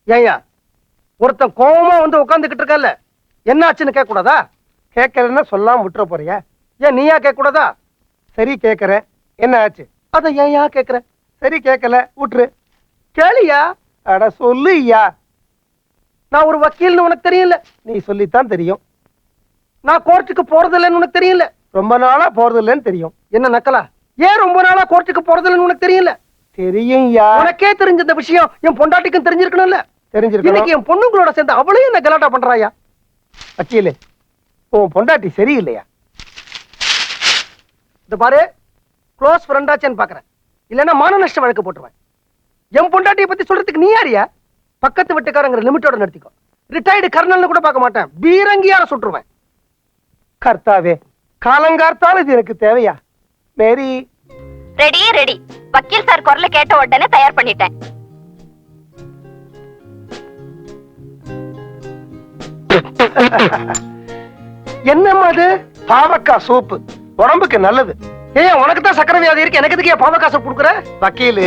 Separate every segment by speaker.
Speaker 1: ஏயா ஒருத்தன் கோவமா வந்து உட்காந்துக்கிட்டு இருக்கல, என்ன ஆச்சுன்னு கேட்க கூடாதா? கேட்கறேன்னா சொல்லாம விட்டுற போறியா? ஏன் நீயா கேட்க கூடாதா? சரி கேட்கறேன், என்ன ஆச்சு? அத ஏன் கேட்கற? சரி கேட்கல விட்டுரு. கேளியா? அட சொல்லு ஐயா. நான் ஒரு வக்கீல்னு உனக்கு தெரியல, நீ சொல்லித்தான் தெரியும். நான் கோர்ட்டுக்கு போறது இல்லைன்னு உனக்கு தெரியல, ரொம்ப நாளா போறது இல்லைன்னு தெரியும். என்ன நக்கலா? ஏன் ரொம்ப நாளா கோர்ட்டுக்கு போறது இல்லைன்னு உனக்கு தெரியல? தெரியும். உனக்கே தெரிஞ்ச இந்த விஷயம் என் பொண்டாட்டிக்கும் தெரிஞ்சிருக்கணும்ல? தெரிஞ்சிருக்கு. இன்னைக்கு என் பொண்ணுங்களோட சேர்ந்து அவளையும் என்ன கலாட்டா பண்றாயா? வக்கீலு, உன் பொண்டாட்டி சரியில்லையா? இந்த பாரு, க்ளோஸ் ஃப்ரெண்டாச்சேன்னு பாக்குறேன், இல்லைன்னா மான நஷ்ட வழக்கு போட்டுருவேன். என் பொண்டாட்டியை பத்தி சொல்றதுக்கு நீ யாரியா? பக்கத்து வீட்டுக்காரங்கிற லிமிட்டோட நடத்திக்கோ. ரிட்டையர்டு கர்னல்னு கூட பார்க்க மாட்டேன், பீரங்கியார சுட்டுருவேன். கர்த்தாவே, காலங்கார்த்தால இது எனக்கு தேவையா? மேரி
Speaker 2: ரெடி ரெடி. வக்கீல் சார் குரல கேட்ட உடனே தயார் பண்ணிட்டேன்.
Speaker 1: என்னம்மா அது? பாவக்காய் சூப்பு உடம்புக்கு நல்லது. ஏன் உனக்கு தான் சக்கரை வியாதி இருக்கு, எனக்கு எதுக்கு பாவக்காய் சூப் கொடுக்குற? வக்கீலு,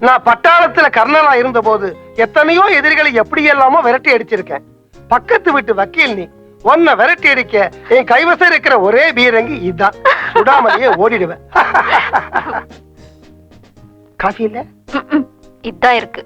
Speaker 1: நான் பட்டாளத்துல கர்னலா இருந்த போது எத்தனையோ எதிரிகளை எப்படி எல்லாமோ விரட்டி அடிச்சிருக்கேன். பக்கத்து வீட்டு வக்கீல் நீ, உன்னை விரட்டி அடிக்க என் கைவசம் இருக்கிற ஒரே பீரங்கி இதுதான். விடாமலேயே ஓடிடுவேன். காஃபி இல்ல?
Speaker 2: இதான் இருக்கு.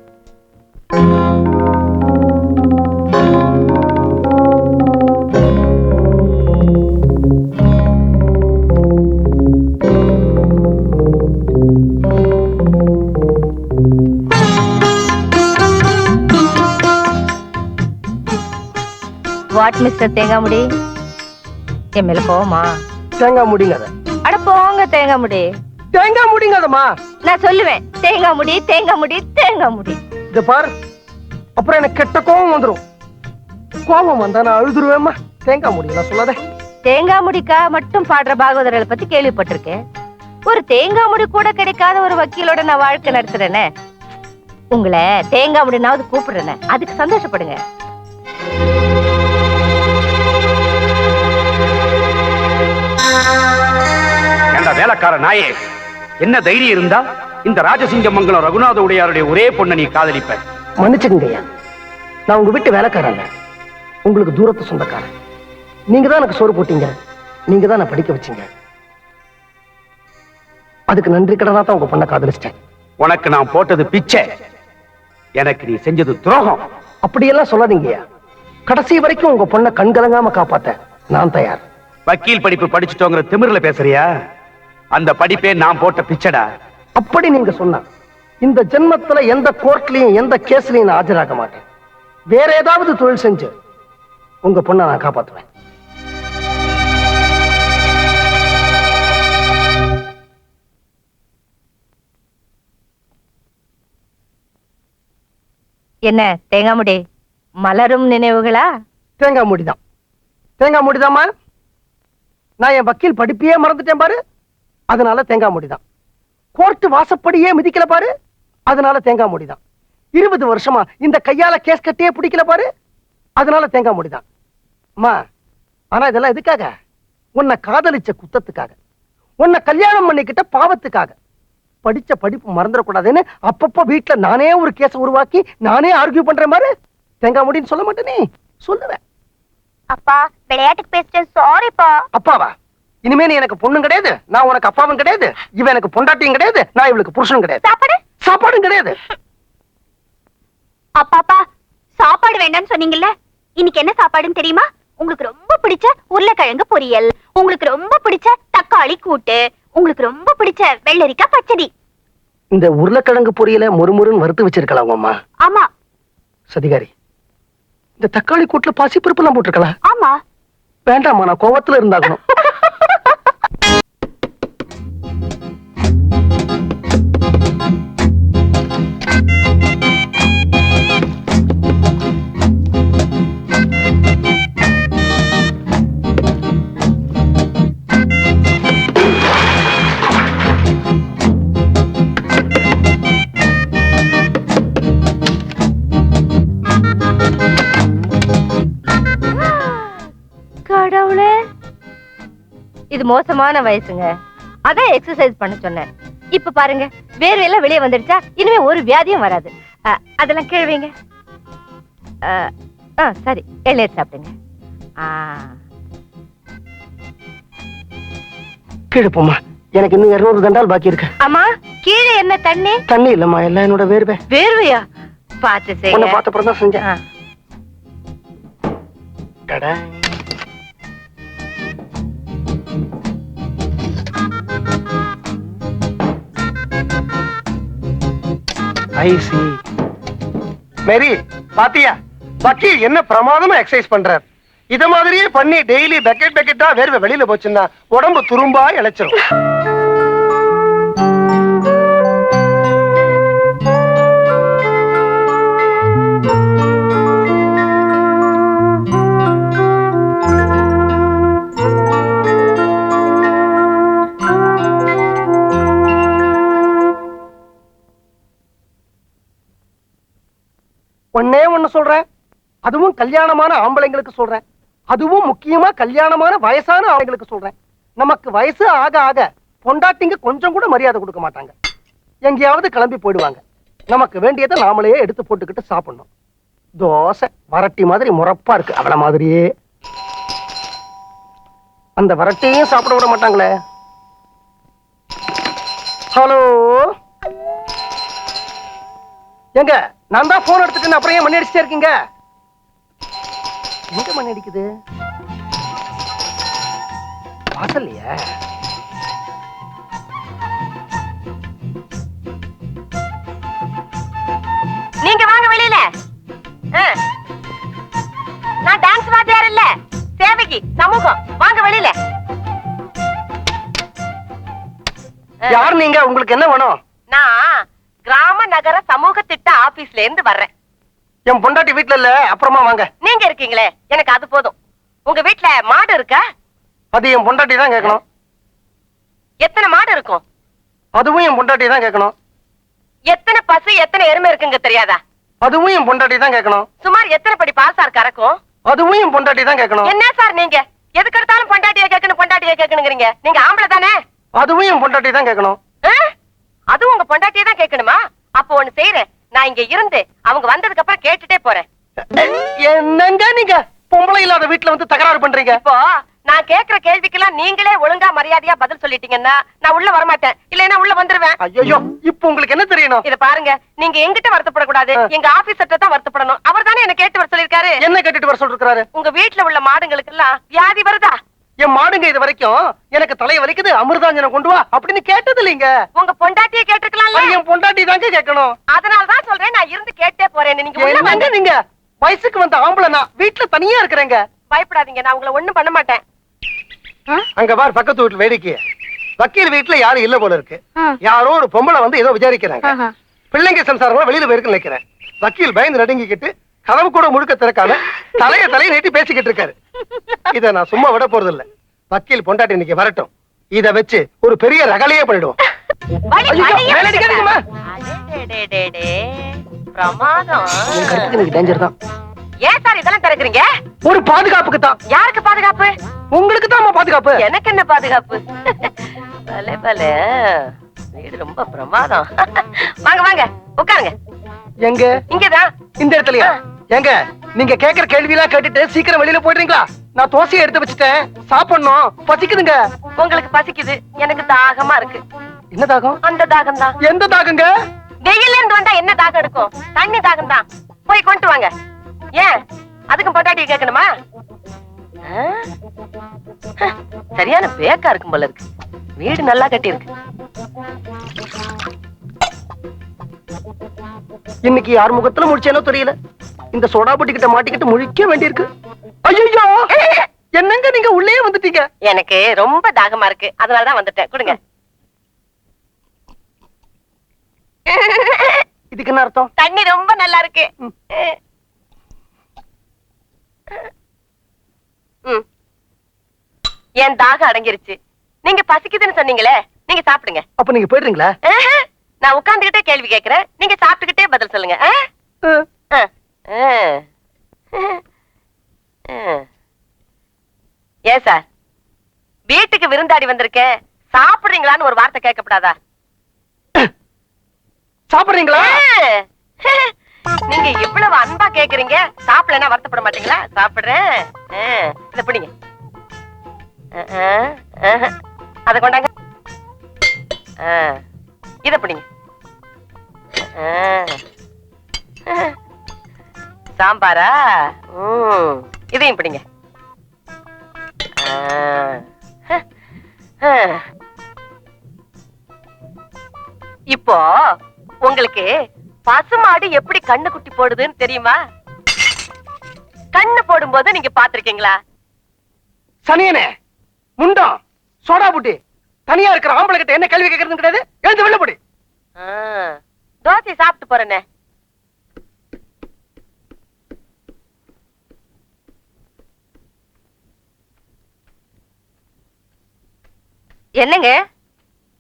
Speaker 2: வாட் மிஸ்டர் தேங்காமுடி, என் மேல கோவமா?
Speaker 1: தேங்காய் முடிங்காத.
Speaker 2: அட போங்க தேங்காமுடி.
Speaker 1: தேங்காய் முடிங்காதம்மா.
Speaker 2: நான் சொல்லுவேன் தேங்காமுடி தேங்காமுடி தேங்காமுடி.
Speaker 1: இது பார், அப்புறம் எனக்கு கெட்ட கோவம் வந்துடும். கோவம் வந்தா நான் அழுதுருவேம்மா. தேங்காய் முடி நான் சொல்லாத.
Speaker 2: தேங்காய் முடிக்கா மட்டும் பாடுற பாகவதர்களை பத்தி கேள்விப்பட்டிருக்கேன். ஒரு தேங்காய் முடி கூட கிடைக்காத ஒரு வக்கீலோட நான் வாழ்க்கை நடத்துறேனே. உங்களை தேங்காய் முடினாவது கூப்பிடுறேனே, அதுக்கு சந்தோஷப்படுங்க.
Speaker 3: வேலைக்கார நாயே, என்ன தைரியம் இருந்தா இந்த ராஜசிங்கமங்கலம் ரகுநாத உடையாருடைய ஒரே பொண்ணை நீ காதலிப்ப?
Speaker 1: மன்னிச்சுக்கங்கய்யா, நான் உங்க வீட்டு வேலைக்காரன், உங்களுக்கு தூரத்து சொந்தக்காரன். நீங்க தான் எனக்கு சோறு போட்டீங்க, நீங்க தான் நான் படிக்க வச்சீங்க. அதுக்கு நன்றி கடனா தான் உங்க பொண்ணை காதலிச்சிட்டேன்.
Speaker 3: உனக்கு நான் போட்டது பிச்சை, எனக்கு நீ செஞ்சது துரோகம்.
Speaker 1: அப்படியெல்லாம் சொல்லாதீங்கய்யா. கடைசி வரைக்கும் உங்க பொண்ணை கண்கலங்காம காப்பாத்த நான் தயார்.
Speaker 3: வக்கீல் படிப்பு படிச்சுட்டோங்கிற திமிர்ல பேசுறியா? அந்த படிப்பே நான் போட்ட பிச்சடா.
Speaker 1: அப்படி நீங்க சொன்னா இந்த ஜென்மத்துல எந்த கோர்ட்லயும் எந்த கேஸ்லயும் நான் ஆஜராக மாட்டேன். வேற ஏதாவது தொழில் செஞ்சு உங்க பொண்ணை நான் காப்பாத்துவேன்.
Speaker 2: என்ன தேங்காய் முடி, மலரும் நினைவுகளா?
Speaker 1: தேங்காய் முடிதான். தேங்காய் முடிதாமா. நான் என் வக்கீல் படிப்பையே மறந்துட்டேன் பாரு, அதனால தேங்காய் முடிதான். கோர்ட்டு வாசப்படியே மிதிக்கல பாரு, அதனால தேங்காய் முடிதான். 20 வருஷமா இந்த கையால கேஸ் கட்டியே பிடிக்கல பாரு, அதனால தேங்காய் முடிதான். அம்மா, ஆனா இதெல்லாம் எதுக்காக? உன்னை காதலிச்ச குத்தத்துக்காக, உன்னை கல்யாணம் பண்ணிக்கிட்ட பாவத்துக்காக. படிச்ச படிப்பு மறந்துடக்கூடாதுன்னு அப்பப்ப வீட்டுல நானே ஒரு கேஸ உருவாக்கி நானே ஆர்கியூ பண்றேன் பாரு. தேங்காய் முடின்னு சொல்ல மாட்டேனே, சொல்லுவேன்.
Speaker 2: அப்பா விளையாட்டுக்கு பேசிட்டேன், சாரிப்பா.
Speaker 1: அப்பாவா? இனிமே நீ எனக்கு பொண்ணும் கிடையாது, நான் உனக்கு அப்பாவும் கிடையாது, இவன் எனக்கு பொண்டாட்டியும் கிடையாது, நான் இவளுக்கு புருஷனும் கிடையாது.
Speaker 2: சாப்பாடு
Speaker 1: சாப்பாடும் கிடையாது.
Speaker 2: அப்பாப்பா சாப்பாடு வேண்டாம்னு சொன்னீங்கல்ல, இன்னைக்கு என்ன சாப்பாடுன்னு தெரியுமா? உங்களுக்கு ரொம்ப பிடிச்ச உருளைக்கிழங்கு பொரியல், உங்களுக்கு ரொம்ப பிடிச்ச தக்காளி கூட்டு, உங்களுக்கு ரொம்ப பிடிச்ச வெள்ளரிக்காய் பச்சடி.
Speaker 1: இந்த உருளைக்கிழங்கு பொரியல மொறுமொறுன்னு வறுத்து வச்சிருக்கலாம் அம்மா.
Speaker 2: ஆமா.
Speaker 1: சதிகாரி, இந்த தக்காளி கூட்டுல பாசி பருப்பு எல்லாம் போட்டிருக்கலாம்.
Speaker 2: ஆமா.
Speaker 1: வேண்டாமா, நான் கோவத்துல இருந்தாகணும்.
Speaker 2: கடவுளே, இது மோசமான வயசுங்க, அதான் எக்ஸசைஸ் பண்ண சொன்னேன். இப்ப பாருங்க, வேர்வையெல்லாம் வெளியே வந்துடுச்சா, இனிமே ஒரு வியாதியும் வராது. அதெல்லாம் கேள்விங்க. சரி எல்லையர் சாப்பிடுங்க.
Speaker 1: கீழே போமா, எனக்கு இன்னும் 200 தண்டால் பாக்கி இருக்கு.
Speaker 2: அம்மா கீழே என்ன தண்ணி?
Speaker 1: தண்ணி இல்லம்மா, எல்லாம் என்னோட வேர்வை.
Speaker 2: வேர்வையா? பார்த்து செய்ய.
Speaker 1: உன்னை பார்த்த அப்புறம் தான் செஞ்சேன். கடை ஐசி மேரி பாத்தியா, வக்கீல் என்ன பிரமாதமா எக்ஸசைஸ் பண்றார். இத மாதிரியே பண்ணி டெய்லி பக்கெட் பக்கெட்டா வேர்வை வெளியில போச்சுன்னா உடம்பு துரும்பா இழைச்சிரும். ஒன்னே ஒண்ணு சொல்றேன், அதுவும் கல்யாணமான ஆம்பளைங்களுக்கு சொல்றேன், அதுவும் முக்கியமா கல்யாணமான வயசான ஆம்பளைங்களுக்கு சொல்றேன். நமக்கு வயசு ஆக ஆக பொண்டாட்டிங்க கொஞ்சம் கூட மரியாதை கொடுக்க மாட்டாங்க. எங்கேயாவது கிளம்பி போயிடுவாங்க. நமக்கு வேண்டியதை நாமளே எடுத்து போட்டுக்கிட்டு சாப்பிடணும். தோசை வரட்டி மாதிரி முறப்பா இருக்கு, அவள மாதிரியே. அந்த வரட்டியும் சாப்பிட விட மாட்டாங்களே. ஹலோ, எங்க நான் தான் போன் எடுத்துட்டு அப்புறம் ஏன் மணி அடிச்சுட்டே இருக்கீங்க? எங்க மணி அடிக்குது? வாசல்லையா?
Speaker 2: நீங்க வாங்க வெளியில. நான் டான்ஸ் வாத்தியார் இல்ல, சேவைக்கு சமூகம். வாங்க வெளியில.
Speaker 1: யார் நீங்க? உங்களுக்கு என்ன வேணும்?
Speaker 2: நான் கிராம நகர சமூக திட்ட ஆபீஸ்ல இருந்து வர்றேன்.
Speaker 1: என் பொண்டாட்டி வீட்டுல இல்ல, அப்புறமா வாங்க.
Speaker 2: நீங்க இருக்கீங்களே, எனக்கு அது போதும். உங்க வீட்டுல மாடு இருக்கா?
Speaker 1: அது என் பொண்டாட்டி தான் கேட்கணும்.
Speaker 2: எத்தனை மாடு இருக்கும்?
Speaker 1: அதுவும் என் பொண்டாட்டி தான் கேட்கணும்.
Speaker 2: எத்தனை பசு எத்தனை எருமை இருக்குங்க தெரியாதா?
Speaker 1: அதுவும் என் பொண்டாட்டி தான் கேட்கணும்.
Speaker 2: சுமார் எத்தனை படி பால் சார் கறக்கும்?
Speaker 1: அதுவும் என் பொண்டாட்டி தான் கேட்கணும்.
Speaker 2: என்ன சார் நீங்க எதுக்கு எடுத்தாலும் பொண்டாட்டியை கேட்கணும் பொண்டாட்டியை கேட்கணுங்கிறீங்க? நீங்க ஆம்பளை தானே?
Speaker 1: அதுவும் என் பொண்டாட்டி தான் கேட்கணும்.
Speaker 2: அதுவும் உங்க பொண்டாட்டியை தான் கேட்கணுமா? அப்போ ஒண்ணு செய்யறேன், நான் இங்க இருந்து அவங்க வந்ததுக்கு அப்புறம் கேட்டுட்டே போறேன்.
Speaker 1: என்னங்க நீங்க பொம்பளை இல்லாத வீட்டுல வந்து தகராறு பண்றீங்க?
Speaker 2: இப்போ நான் கேக்குற கேள்விக்கெல்லாம் நீங்களே ஒழுங்கா மரியாதையா பதில் சொல்லிட்டீங்கன்னா நான் உள்ள வரமாட்டேன், இல்லைன்னா உள்ள வந்துருவேன்.
Speaker 1: ஐயோ, இப்போ உங்களுக்கு என்ன தெரியணும்?
Speaker 2: இத பாருங்க, நீங்க எங்கிட்ட வருத்தப்படக்கூடாது, எங்க ஆபீசர்ட்ட தான் வருத்தப்படணும். அவர் தானே என்ன கேட்டு வர சொல்லிருக்காரு.
Speaker 1: என்ன கேட்டுட்டு வர சொல்லிருக்காரு?
Speaker 2: உங்க வீட்டுல உள்ள மாடுங்களுக்கு எல்லாம் வியாதி வருதா?
Speaker 1: என் மாடுங்க இது வரைக்கும் எனக்கு தலை வலிக்குது, அமிர்தாஞ்சனம் கொண்டு வா அப்படின்னு கேட்டது இல்லைங்க.
Speaker 2: உங்க பொண்டாட்டியை கேட்டிருக்கலாம்ல.
Speaker 1: என் பொண்டாட்டி தாங்க கேட்கணும்.
Speaker 2: அதனாலதான் சொல்றேன், நான் இருந்து கேட்டே போறேன். நீங்க உள்ள வாங்க.
Speaker 1: நீங்க வயசுக்கு வந்த ஆம்பளை, நான் வீட்டுல தனியா இருக்கிறேங்க.
Speaker 2: பயப்படாதீங்க, நான் உங்களை ஒண்ணும் பண்ண மாட்டேன்.
Speaker 1: அங்க பார், பக்கத்து வீட்டுல வேடிக்கை. வக்கீல் வீட்டுல யாரும் இல்ல போல இருக்கு. யாரோ ஒரு பொம்பளை வந்து ஏதோ விசாரிக்கிறாங்க. பிள்ளைங்க சம்சாரம் வெளியில போயிருக்குன்னு நினைக்கிறேன். வக்கீல் பயந்து நடுங்கிக்கிட்டு கதவு கூட முழுக்க திறக்காம தலைய நீட்டி பேசிக்கிட்டு இருக்காரு. இத நான் சும்மா விட போறது இல்ல. வக்கீல் பொண்டாட்டி இன்னைக்கு வரட்டும், இத வச்சு ஒரு பெரிய ரகலையே பண்ணிடுவோம். டேஞ்சர் தான்.
Speaker 2: ஏன் சார் இதெல்லாம் திறக்கிறீங்க?
Speaker 1: ஒரு பாதுகாப்புக்கு தான்.
Speaker 2: யாருக்கு பாதுகாப்பு?
Speaker 1: உங்களுக்கு தான் பாதுகாப்பு.
Speaker 2: எனக்கு என்ன பாதுகாப்பு? பலே பலே, வீடு ரொம்ப பிரமாதம். வாங்க வாங்க உட்காருங்க.
Speaker 1: எங்க?
Speaker 2: இங்கதான்.
Speaker 1: இந்த இடத்துலயா? எங்க நீங்க கேக்குற கேள்வி எல்லாம் கேட்டுட்டு சீக்கிரம் வெளியில போயிடுறீங்களா? நான் தோசையை எடுத்து வச்சுட்டேன், சாப்பிடணும், பசிக்குதுங்க.
Speaker 2: உங்களுக்கு பசிக்குது, எனக்கு தாகமா இருக்கு.
Speaker 1: என்ன தாகம்?
Speaker 2: அந்த தாகம் தான்.
Speaker 1: எந்த தாகங்க?
Speaker 2: வெயில்ல இருந்து வந்தா என்ன தாகம் இருக்கும்? தண்ணி தாகம் தான். போய் கொண்டு வாங்க. ஏன் அதுக்கும் பொண்டாட்டியை கேட்கணுமா? சரியான பேக்கா இருக்கும் போல இருக்கு. வீடு நல்லா கட்டி இருக்கு.
Speaker 1: இன்னைக்கு யார் முகத்துல முடிச்சேனோ தெரியல. இந்த சோடா புட்டி கிட்ட மாட்டிக்கிட்டு முழிக்க வேண்டியிருக்கு. ஐயோ, என்னங்க நீங்க உள்ளே வந்துட்டீங்க?
Speaker 2: எனக்கு ரொம்ப தாகமா இருக்கு, அதனாலதான் வந்துட்டேன். கொடுங்க.
Speaker 1: இதுக்கு என்ன அர்த்தம்?
Speaker 2: தண்ணி ரொம்ப நல்லா இருக்கு. என் தாகம் அடங்கிருச்சு. நீங்க பசிக்குதுன்னு சொன்னீங்களே, நீங்க சாப்பிடுங்க.
Speaker 1: அப்ப நீங்க போயிடுறீங்களா?
Speaker 2: நான் உட்கார்ந்துகிட்டே கேள்வி கேட்கிறேன், நீங்க சாப்பிட்டுக்கிட்டே பதில் சொல்லுங்க. ஏன் சார், வீட்டுக்கு விருந்தாடி வந்திருக்கேன், சாப்பிடுறீங்களான்னு ஒரு வார்த்தை கேட்கப்படாதா?
Speaker 1: சாப்பிடுறீங்களா?
Speaker 4: நீங்க இவ்வளவு அன்பா கேக்குறீங்க, சாப்பிடலன்னா வருத்தப்பட மாட்டீங்களா? சாப்பிடுறேன். இத பிடிங்க. அத கொண்டாங்க. இத பிடிங்க. சாம்பாரா? இதையும் பிடிங்க. இப்போ உங்களுக்கு பசுமாடு எப்படி கண்ணு குட்டி போடுதுன்னு தெரியுமா? கண்ணு போடும்போது நீங்க பாத்திருக்கீங்களா?
Speaker 1: சனியனே, முண்டம், சோடா புட்டி, தனியா இருக்கிற ஆம்பளை கிட்ட என்ன கேள்வி கேட்கறது கிடையாது. எழுந்து வெளில போடு.
Speaker 4: தோசை சாப்பிட்டு போறேனே.
Speaker 2: என்னங்க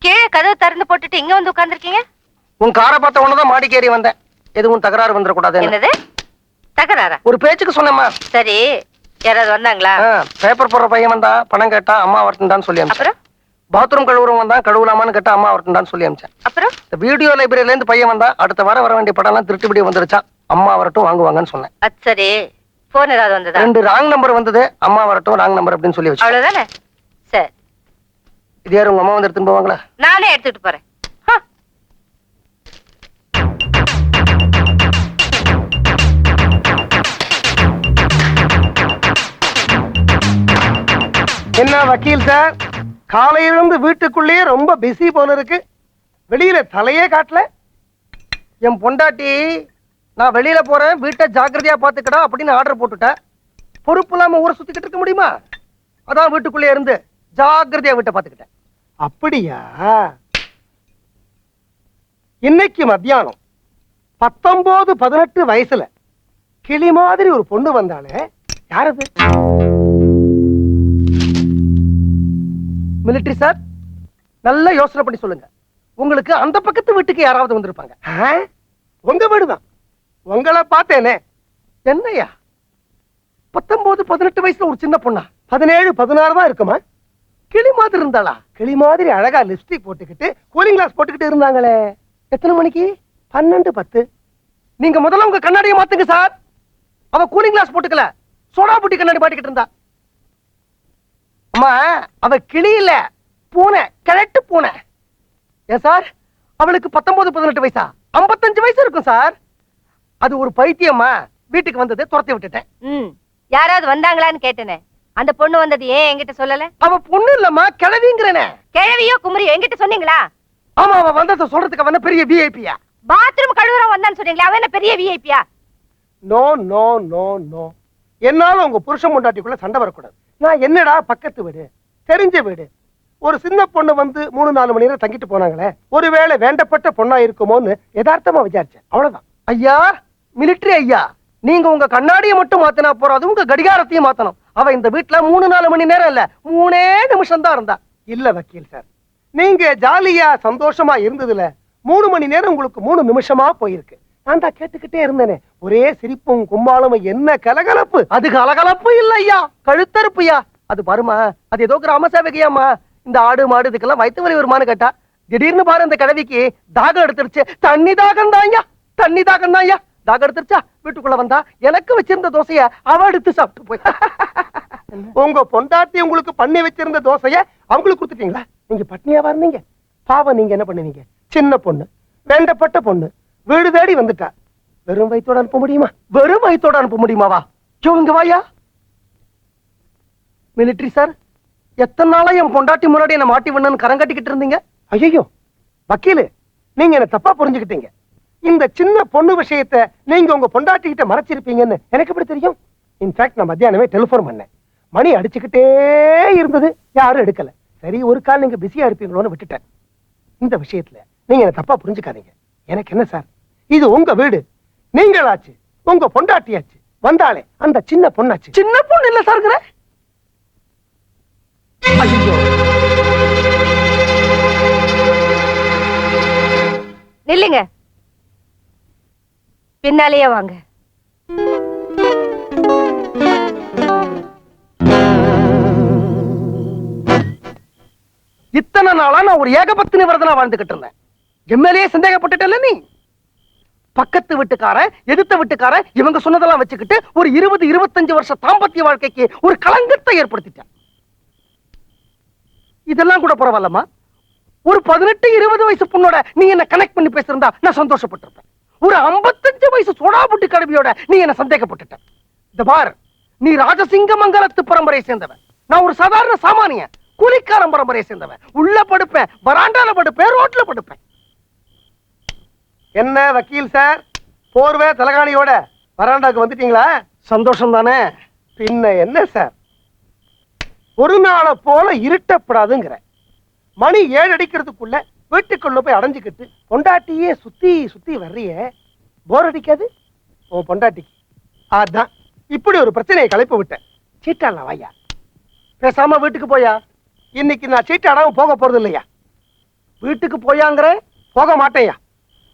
Speaker 2: கீழே கதவு திறந்து போட்டுட்டு இங்க வந்து உட்கார்ந்துருக்கீங்க?
Speaker 1: உன் காரை பார்த்த உடனே மாடிக்கேறி வந்தேன். எதுவும் தகராறு வந்துடக்கூடாது.
Speaker 2: என்னது தகராறா?
Speaker 1: ஒரு பேச்சுக்கு சொன்னேம்மா.
Speaker 2: சரி, யாராவது வந்தாங்களா?
Speaker 1: பேப்பர் போடுற பையன் வந்தா, பணம் கேட்டா, அம்மா வரட்டும்டான்னு சொல்லி அனுப்பிச்சேன்.
Speaker 2: அப்புறம்
Speaker 1: பாத்ரூம் கழுவுறவங்க வந்தா, கழுவலாமான்னு கேட்டா, அம்மா வரட்டும்டான்னு சொல்லி அனுப்பிச்சேன்.
Speaker 2: அப்புறம்
Speaker 1: இந்த வீடியோ லைப்ரரியில இருந்து பையன் வந்தா, அடுத்த வாரம் வர வேண்டிய படம் எல்லாம் திருட்டு வீடியோ வந்துருச்சா, அம்மா வரட்டும் வாங்குவாங்கன்னு சொன்னேன்.
Speaker 2: அது சரி, போன் ஏதாவது வந்ததா?
Speaker 1: 2 ராங் நம்பர் வந்தது. அம்மா வரட்டும் ராங் நம்பர் அப்படின்னு சொல்லி வச்சு.
Speaker 2: அவ்வளவுதானே? சரி,
Speaker 1: இது யாரும் உங்க அம்மா வந்து எடுத்துட்டு போவாங்களா?
Speaker 2: நானே எடுத்துட்டு போறேன்.
Speaker 1: என்ன வக்கீல் சார், காலையிலிருந்து வீட்டுக்குள்ளேயே ரொம்ப பிஸி போல இருக்கு. வெளியில தலையே காட்டல. என் பொண்டாட்டி நான் வெளியில போறேன், வீட்டை ஜாக்கிரதையா பாத்துக்கடா அப்படின்னு ஆர்டர் போட்டுட்டேன். பொறுப்பு இல்லாம ஊரை சுத்திக்கிட்டு இருக்க முடியுமா? அதான் வீட்டுக்குள்ளே இருந்து ஜாக்கிரதையா வீட்டை பாத்துக்கிட்டேன். அப்படியா? இன்னைக்கு மத்தியானம் 19-18 வயசுல கிளி மாதிரி ஒரு பொண்ணு வந்தாலே, யாரது? மிலிட்டரி சார், நல்ல யோசனை பண்ணி சொல்லுங்க. உங்களுக்கு அந்த பக்கத்து வீட்டுக்கு யாராவது வந்திருப்பாங்க. உங்க வீடுதான். உங்களை பார்த்தேனே. என்னையா 19-18 வயசுல ஒரு சின்ன பொண்ணா? 17-16 தான் இருக்குமா? கிளி மாதிரி இருந்தாளா? கிளி மாதிரி அழகா லிப்ஸ்டிக் போட்டுக்கிட்டு கூலிங் கிளாஸ் போட்டுக்கிட்டு இருந்தாங்களே. எத்தனை மணிக்கு? 12-10. நீங்க முதல்ல உங்க கண்ணாடியை மாத்துங்க சார். அவ கூலிங் கிளாஸ் போட்டுக்கல, சோடா புட்டி கண்ணாடி மாட்டிக்கிட்டு இருந்தா. அம்மா, அவ கிளி இல்ல, பூனை, கிழட்டு பூனை. ஏன் சார், அவளுக்கு 19-18 வயசா? 55 வயசு இருக்கும் சார். அது ஒரு பைத்தியம்மா. வீட்டுக்கு வந்தது, துரத்தி விட்டுட்டேன்.
Speaker 2: யாராவது வந்தாங்களான்னு கேட்டேனே. அந்த பொண்ணு வந்தது ஏன் என்கிட்ட சொல்லல?
Speaker 1: அவ பொண்ணு இல்லம்மா, கிழவிங்கிறனே.
Speaker 2: கிழவியோ குமரியோ என்கிட்ட சொன்னீங்களா?
Speaker 1: ஆமா, அவ வந்தத சொல்றதுக்கு அவன பெரிய விஐபியா?
Speaker 2: பாத்ரூம் கழுவுறவன் வந்தான்னு சொன்னீங்களா? அவன் என்ன பெரிய விஐபியா?
Speaker 1: No no no no. என்னால உங்க புருஷன் பொண்டாட்டிக்குள்ள சண்டை வரக்கூடாது. நான் என்னடா பக்கத்து வீடு, தெரிஞ்ச வீடு. ஒரு சின்ன பொண்ணு வந்து 3-4 மணி நேரம் தங்கிட்டு போனாங்களே, ஒருவேளை வேண்டப்பட்ட பொண்ணா இருக்குமோன்னு யதார்த்தமா விசாரிச்சேன். அவ்வளவுதான். ஐயா, மிலிட்டரி ஐயா, நீங்க உங்க கண்ணாடியை மட்டும் மாத்தினா போறாது, உங்க கடிகாரத்தையும் மாத்தணும். அவ இந்த வீட்டுல 3-4 மணி நேரம் இல்ல, 3 நிமிஷம் தான் இருந்தா. இல்ல வக்கீல் சார், நீங்க ஜாலியா சந்தோஷமா இருந்ததுல 3 மணி நேரம் உங்களுக்கு 3 நிமிஷமா போயிருக்கு. நான் தான் கேட்டுக்கிட்டே இருந்தேனே, ஒரே சிரிப்பும் கும்மாளமும். என்ன கலகலப்பு! அது கலகலப்பு இல்ல ஐயா, கழுத்தறுப்புயா. அது பாருமா, அது ஏதோ கிராம சேவகையாமா. இந்த ஆடு மாடு இதுக்கெல்லாம் வயிற்று வலி வருமானு கேட்டா, திடீர்னு பாரு இந்த கிழவிக்கு தாகம் எடுத்துருச்சு. தண்ணி தாகம் தான் ஐயா, தண்ணி தாகம் தான் ஐயா. தாகம் எடுத்துருச்சா, வீட்டுக்குள்ள வந்தா எனக்கு வச்சிருந்த தோசைய அவ எடுத்து சாப்பிட்டு போய். உங்க பொண்டாட்டி உங்களுக்கு பண்ணி வச்சிருந்த தோசைய அவங்களுக்கு கொடுத்துட்டீங்களா? நீங்க பட்னியாவா இருந்தீங்க? பாவம், நீங்க என்ன பண்ணுவீங்க? சின்ன பொண்ணு, வேண்டப்பட்ட பொண்ணு, வீடு தேடி வந்துட்டா. வெறும் வயித்தோட அனுப்ப முடியுமா? வெறும் வயித்தோட அனுப்ப முடியுமாவா? இங்க வாயா. மிலிட்டரி சார், எத்தனை நாளா என் பொண்டாட்டி முன்னாடி என்ன மாட்டி விடணும்னு கரங்கட்டிக்கிட்டு இருந்தீங்க? ஐயோ வக்கீலு, நீங்க என்ன தப்பா புரிஞ்சுக்கிட்டீங்க. இந்த சின்ன பொண்ணு விஷயத்தை நீங்க உங்க பொண்டாட்டி கிட்ட மறைச்சிருப்பீங்கன்னு எனக்கு எப்படி தெரியும்? இன்ஃபேக்ட் நான் மத்தியானமே டெலிபோன் பண்ணேன். மணி அடிச்சுக்கிட்டே இருந்தது, யாரும் எடுக்கல. சரி, ஒரு கால் நீங்க பிஸியா இருப்பீங்களோன்னு விட்டுட்டேன். இந்த விஷயத்துல நீங்க என்ன தப்பா புரிஞ்சுக்காதீங்க. எனக்கு என்ன சார், இது உங்க வீடு. நீங்களாச்சு, உங்க பொண்டாட்டியாச்சு. வந்தாலே அந்த சின்ன பொண்ணாச்சு. சின்ன பொண்ணு இல்ல சார்ங்கிற.
Speaker 2: நில்லுங்க, பின்னாலேயே வாங்க.
Speaker 1: இத்தனை நாளா நான் ஒரு ஏகபத்தினி விரதனா வாழ்ந்துகிட்டு இருந்தேன். எம்எல்ஏ சந்தேகப்பட்டுட்டல நீ. பக்கத்து வீட்டுக்காரன் எதிர்த்த வீட்டுக்காரன் இவங்க சொன்னதெல்லாம் வச்சுக்கிட்டு ஒரு 20-25 வருஷ தாம்பத்திய வாழ்க்கைக்கு ஒரு களங்கத்தை ஏற்படுத்திட்டேன். இதெல்லாம் கூட பரவாயில்லம்மா, ஒரு 18-20 வயசு பொண்ணோட நீ என்ன கனெக்ட் பண்ணி பேசிருந்தா நான் சந்தோஷப்பட்டிருப்பேன். ஒரு 55 வயசு சோடாபுட்டி கடுமையோட நீ என்ன சந்தேகப்பட்டுட்ட. இந்த பார், நீ ராஜசிங்கமங்கலத்து பரம்பரையை சேர்ந்தவன், நான் ஒரு சாதாரண சாமானியன் கூலிக்காரன் பரம்பரையை சேர்ந்தவன். உள்ள படுப்பேன், வராண்டால படுப்பேன், ரோட்ல படுப்பேன். என்ன வக்கீல் சார், போர்வை தலகாணியோட வராண்டாக்கு வந்துட்டீங்களா? சந்தோஷம் தானே. பின்ன என்ன சார், ஒரு நாளை போல இருட்டப்படாதுங்கிற. மணி 7 அடிக்கிறதுக்குள்ள வீட்டுக்குள்ள போய் அடைஞ்சுக்கிட்டு பொண்டாட்டியே சுத்தி சுத்தி வர்றியே, போர் அடிக்காது உன் பொண்டாட்டிக்கு? அதான் இப்படி ஒரு பிரச்சனையை கலைப்பு விட்டேன். சீட்டாடலாம் வாயா, பேசாம வீட்டுக்கு போயா. இன்னைக்கு நான் சீட்டாடாம போக போறது இல்லையா. வீட்டுக்கு போயாங்கிற, போக மாட்டேயா.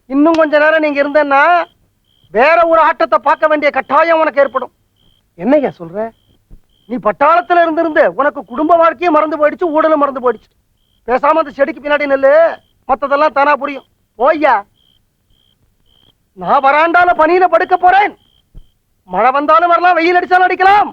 Speaker 1: இன்னும் கொஞ்ச நேரம் நீங்க இருந்தேன்னா வேற ஒரு ஆட்டத்தை பார்க்க வேண்டிய கட்டாயம் உனக்கு ஏற்படும். என்னையா சொல்ற? நீ பட்டாளத்துல இருந்து உனக்கு குடும்ப வாழ்க்கையே மறந்து போயிடுச்சு, ஊடலும் மறந்து போயிடுச்சு. பேசாம அந்த செடிக்கு பின்னாடி நெல்லு, மத்ததெல்லாம் தானா புரியும். போய்யா. நான் வராண்டால பனியில படுக்க போறேன். மழை வந்தாலும் வரலாம், வெயில் அடிச்சாலும் அடிக்கலாம்.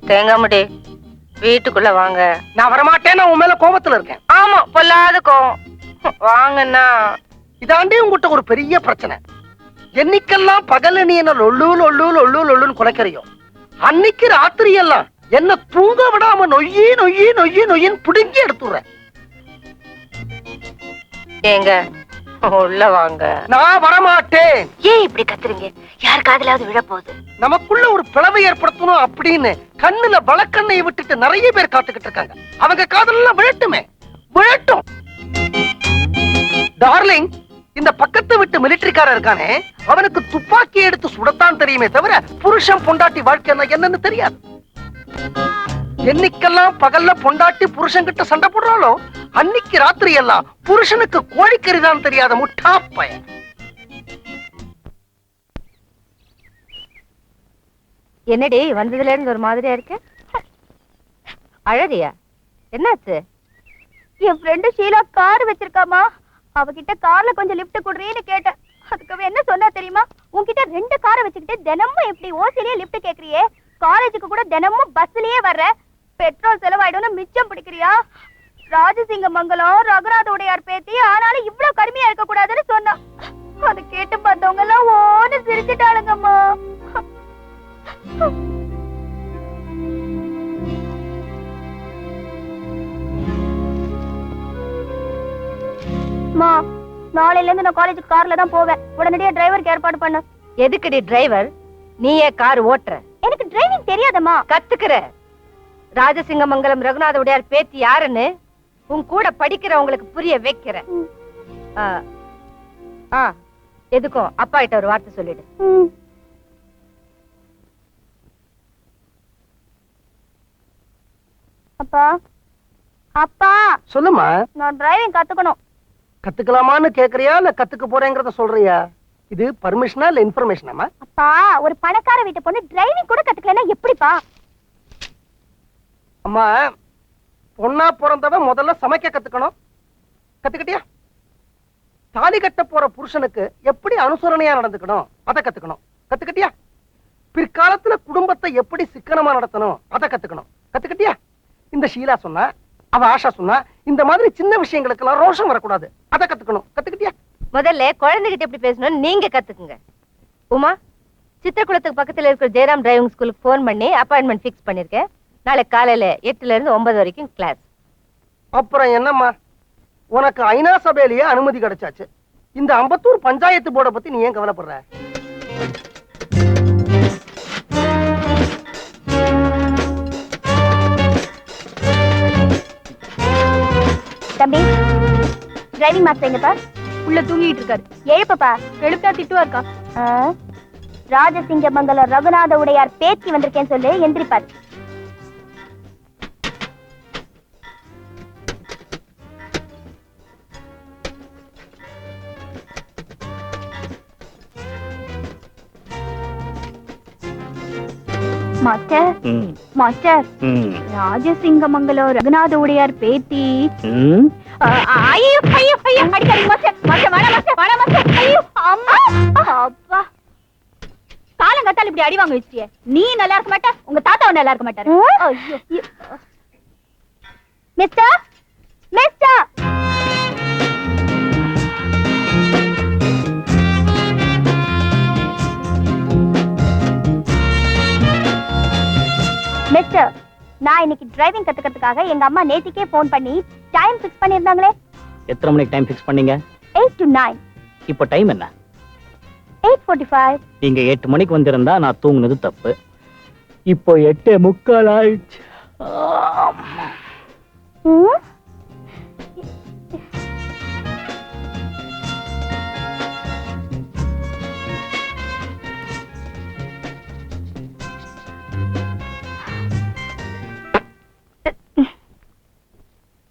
Speaker 4: தேங்காமடி, வீட்டுக்குள்ள வாங்க.
Speaker 1: நான் வரமாட்டேன், நான் உன் மேல கோபத்துல இருக்கேன்.
Speaker 4: ஆமா, பொல்லாத கோவம். வாங்கண்ணா.
Speaker 1: இதாண்டி உங்ககிட்ட ஒரு பெரிய பிரச்சனை. என்னைக்கெல்லாம் பகல நீ என்ன லொல்லு லொல்லு லொல்லு லொல்லுன்னு குலைக்கிறியோ, அன்னைக்கு ராத்திரி எல்லாம் என்ன தூங்க விடாம நொய்யி நொய்யி நொய்யி நொய்யின்னு புடுங்கி எடுத்துடுற.
Speaker 4: ஏங்க உள்ள வாங்க.
Speaker 1: நான் வரமாட்டேன்.
Speaker 2: ஏன் இப்படி கத்துறீங்க? யார் காதலாவது விழ போகுது?
Speaker 1: நமக்குள்ள ஒரு பிளவை ஏற்படுத்தணும் அப்படின்னு கண்ணுல வழக்கண்ணையை விட்டுட்டு நிறைய பேர் காத்துக்கிட்டு இருக்காங்க. அவங்க காதலாம் விழட்டுமே, விழட்டும். டார்லிங், இந்த பக்கத்து விட்டு மிலிட்டரிக்காரன் இருக்கானே, அவனுக்கு துப்பாக்கி எடுத்து சுடத்தான் தெரியுமே தவிர புருஷன் பொண்டாட்டி வாழ்க்கை என்னன்னு தெரியாது. என்னைக்கெல்லாம் பகல்ல பொண்டாட்டி புருஷன் கிட்ட சண்டை போடுறாளோ, அன்னைக்கு ராத்திரி எல்லாம் புருஷனுக்கு கோழிக்கறி தான் தெரியாத முட்டா பையன்.
Speaker 2: என்னடி வந்ததுல இருந்து ஒரு மாதிரியா இருக்கு? அழறியா? என்னாச்சு? என் ஃப்ரெண்டு ஷீலா கார் வச்சிருக்காமா, அவகிட்ட கார்ல கொஞ்சம் லிஃப்ட் குடுறீன்னு கேட்டேன். அதுக்கு என்ன சொன்னா தெரியுமா? உன்கிட்ட 2 காரை வச்சுக்கிட்டு தினமும் எப்படி ஓசிலேயே லிஃப்ட் கேக்குறியே, காலேஜுக்கு கூட தினமும் பஸ்லயே வர்ற, பெட்ரோல் செலவாயிடும்னு மிச்சம் பிடிக்கிறியா? ராஜசிங்கமங்கலம் ரகுநாத உடையார் பேத்தி, ஆனாலும் இவ்வளவு கடுமையா இருக்க கூடாதுன்னு சொன்னா. அதை கேட்டு பார்த்தவங்க எல்லாம் ஓன்னு சிரிச்சுட்டாளுங்கம்மா. நாளையில இருந்து நான் காலேஜுக்கு கார்ல தான் போவேன். உடனடியா டிரைவருக்கு ஏற்பாடு பண்ணு. எதுக்குடி டிரைவர்? நீயே கார் ஓட்டுற? எனக்கு டிரைவிங் தெரியாதம்மா. கத்துக்கிற. ராஜசிங்கமங்கலம் ரகுநாத உடையார் பேத்தி யாருன்னு உன் கூட படிக்கிறவங்களுக்கு புரிய வைக்கிற. எதுக்கும் அப்பா கிட்ட ஒரு வார்த்தை சொல்லிடு. அப்பா, அப்பா.
Speaker 1: சொல்லுமா.
Speaker 2: நான் டிரைவிங் கத்துக்கணும்.
Speaker 1: கத்துக்கலாமான்னு கேக்குறியா இல்ல கத்துக்க போறேங்கறத சொல்றியா? இது பர்மிஷனா இல்ல இன்ஃபர்மேஷனாமா?
Speaker 2: அப்பா, ஒரு பணக்கார வீட்டு பொண்ணு டிரைவிங் கூட கத்துக்கலனா எப்படிப்பா?
Speaker 1: அம்மா, பொண்ணா பிறந்தவ முதல்ல சமைக்க கத்துக்கணும். கத்துக்கிட்டியா? தாலி கட்ட போற புருஷனுக்கு எப்படி அனுசரணையா நடந்துக்கணும் அதை கத்துக்கணும். கத்துக்கிட்டியா? பிற்காலத்துல குடும்பத்தை எப்படி சிக்கனமா நடத்தணும் அதை கத்துக்கணும். கத்துக்கிட்டியா? இந்த ஷீலா சொன்னா, அவ ஆஷா சொன்னா, இந்த மாதிரி சின்ன விஷயங்களுக்கெல்லாம் ரோஷம் வரக்கூடாது. அதை கத்துக்கணும். கத்துக்கிட்டியா?
Speaker 2: முதல்ல குழந்தைகிட்ட எப்படி பேசணும்னு நீங்க கத்துக்குங்க. உமா, சித்திரகுளத்துக்கு பக்கத்துல இருக்கிற ஜெயராம் டிரைவிங் ஸ்கூலுக்கு போன் பண்ணி அப்பாயின்மெண்ட் ஃபிக்ஸ் பண்ணிருக்கேன். நாளைக்கு காலையில 8ல இருந்து 9 வரைக்கும் கிளாஸ்.
Speaker 1: அப்புறம் என்னம்மா, உனக்கு ஐநா சபையிலேயே அனுமதி கிடைச்சாச்சு. இந்த அம்பத்தூர் பஞ்சாயத்து போர்டை பத்தி நீ ஏன் கவலைப்படுற?
Speaker 5: தம்பி, டிரைவிங் மாஸ்டர் எங்கப்பா? உள்ள தூங்கிட்டு இருக்காரு. எழுப்பப்பா. எழுப்பா திட்டுவா இருக்கா? ராஜசிங்கமங்கலம் ரகுநாத உடையார் பேத்தி வந்திருக்கேன்னு சொல்லு. எந்திரிப்பார். மாஸ்டர், மாஸ்டர், ராஜசிங்கமங்கலம் ரகுநாத உடையார் பேத்தி. ஐயோ ஐயோ ஐயோ, அடிக்காதீங்க மாஸ்டர். மாஸ்டர் வேணாம் மாஸ்டர், வேணாம் மாஸ்டர். ஐயோ அம்மா, அப்பா. காலங்கத்தால இப்படி அடி வாங்க வச்சிட்டியே. நீ நல்லா இருக்க மாட்ட, உங்க தாத்தாவும் நல்லா இருக்க மாட்டாரு. ஐயோ மிஸ்டர், மிஸ்டர். மிஸ்டர், நான் இன்னைக்கு டிரைவிங் கத்துக்கிறதுக்காக எங்க அம்மா நேத்திக்கே போன் பண்ணி டைம் ஃபிக்ஸ் பண்ணிருந்தாங்களே.
Speaker 6: எத்தனை மணிக்கு டைம் ஃபிக்ஸ் பண்ணீங்க?
Speaker 5: 8 to 9.
Speaker 6: இப்போ டைம் என்ன?
Speaker 5: 8:45.
Speaker 6: நீங்க 8 மணிக்கு வந்திருந்தா நான் தூங்குனது தப்பு. இப்போ 8:45 ஆயிடுச்சு.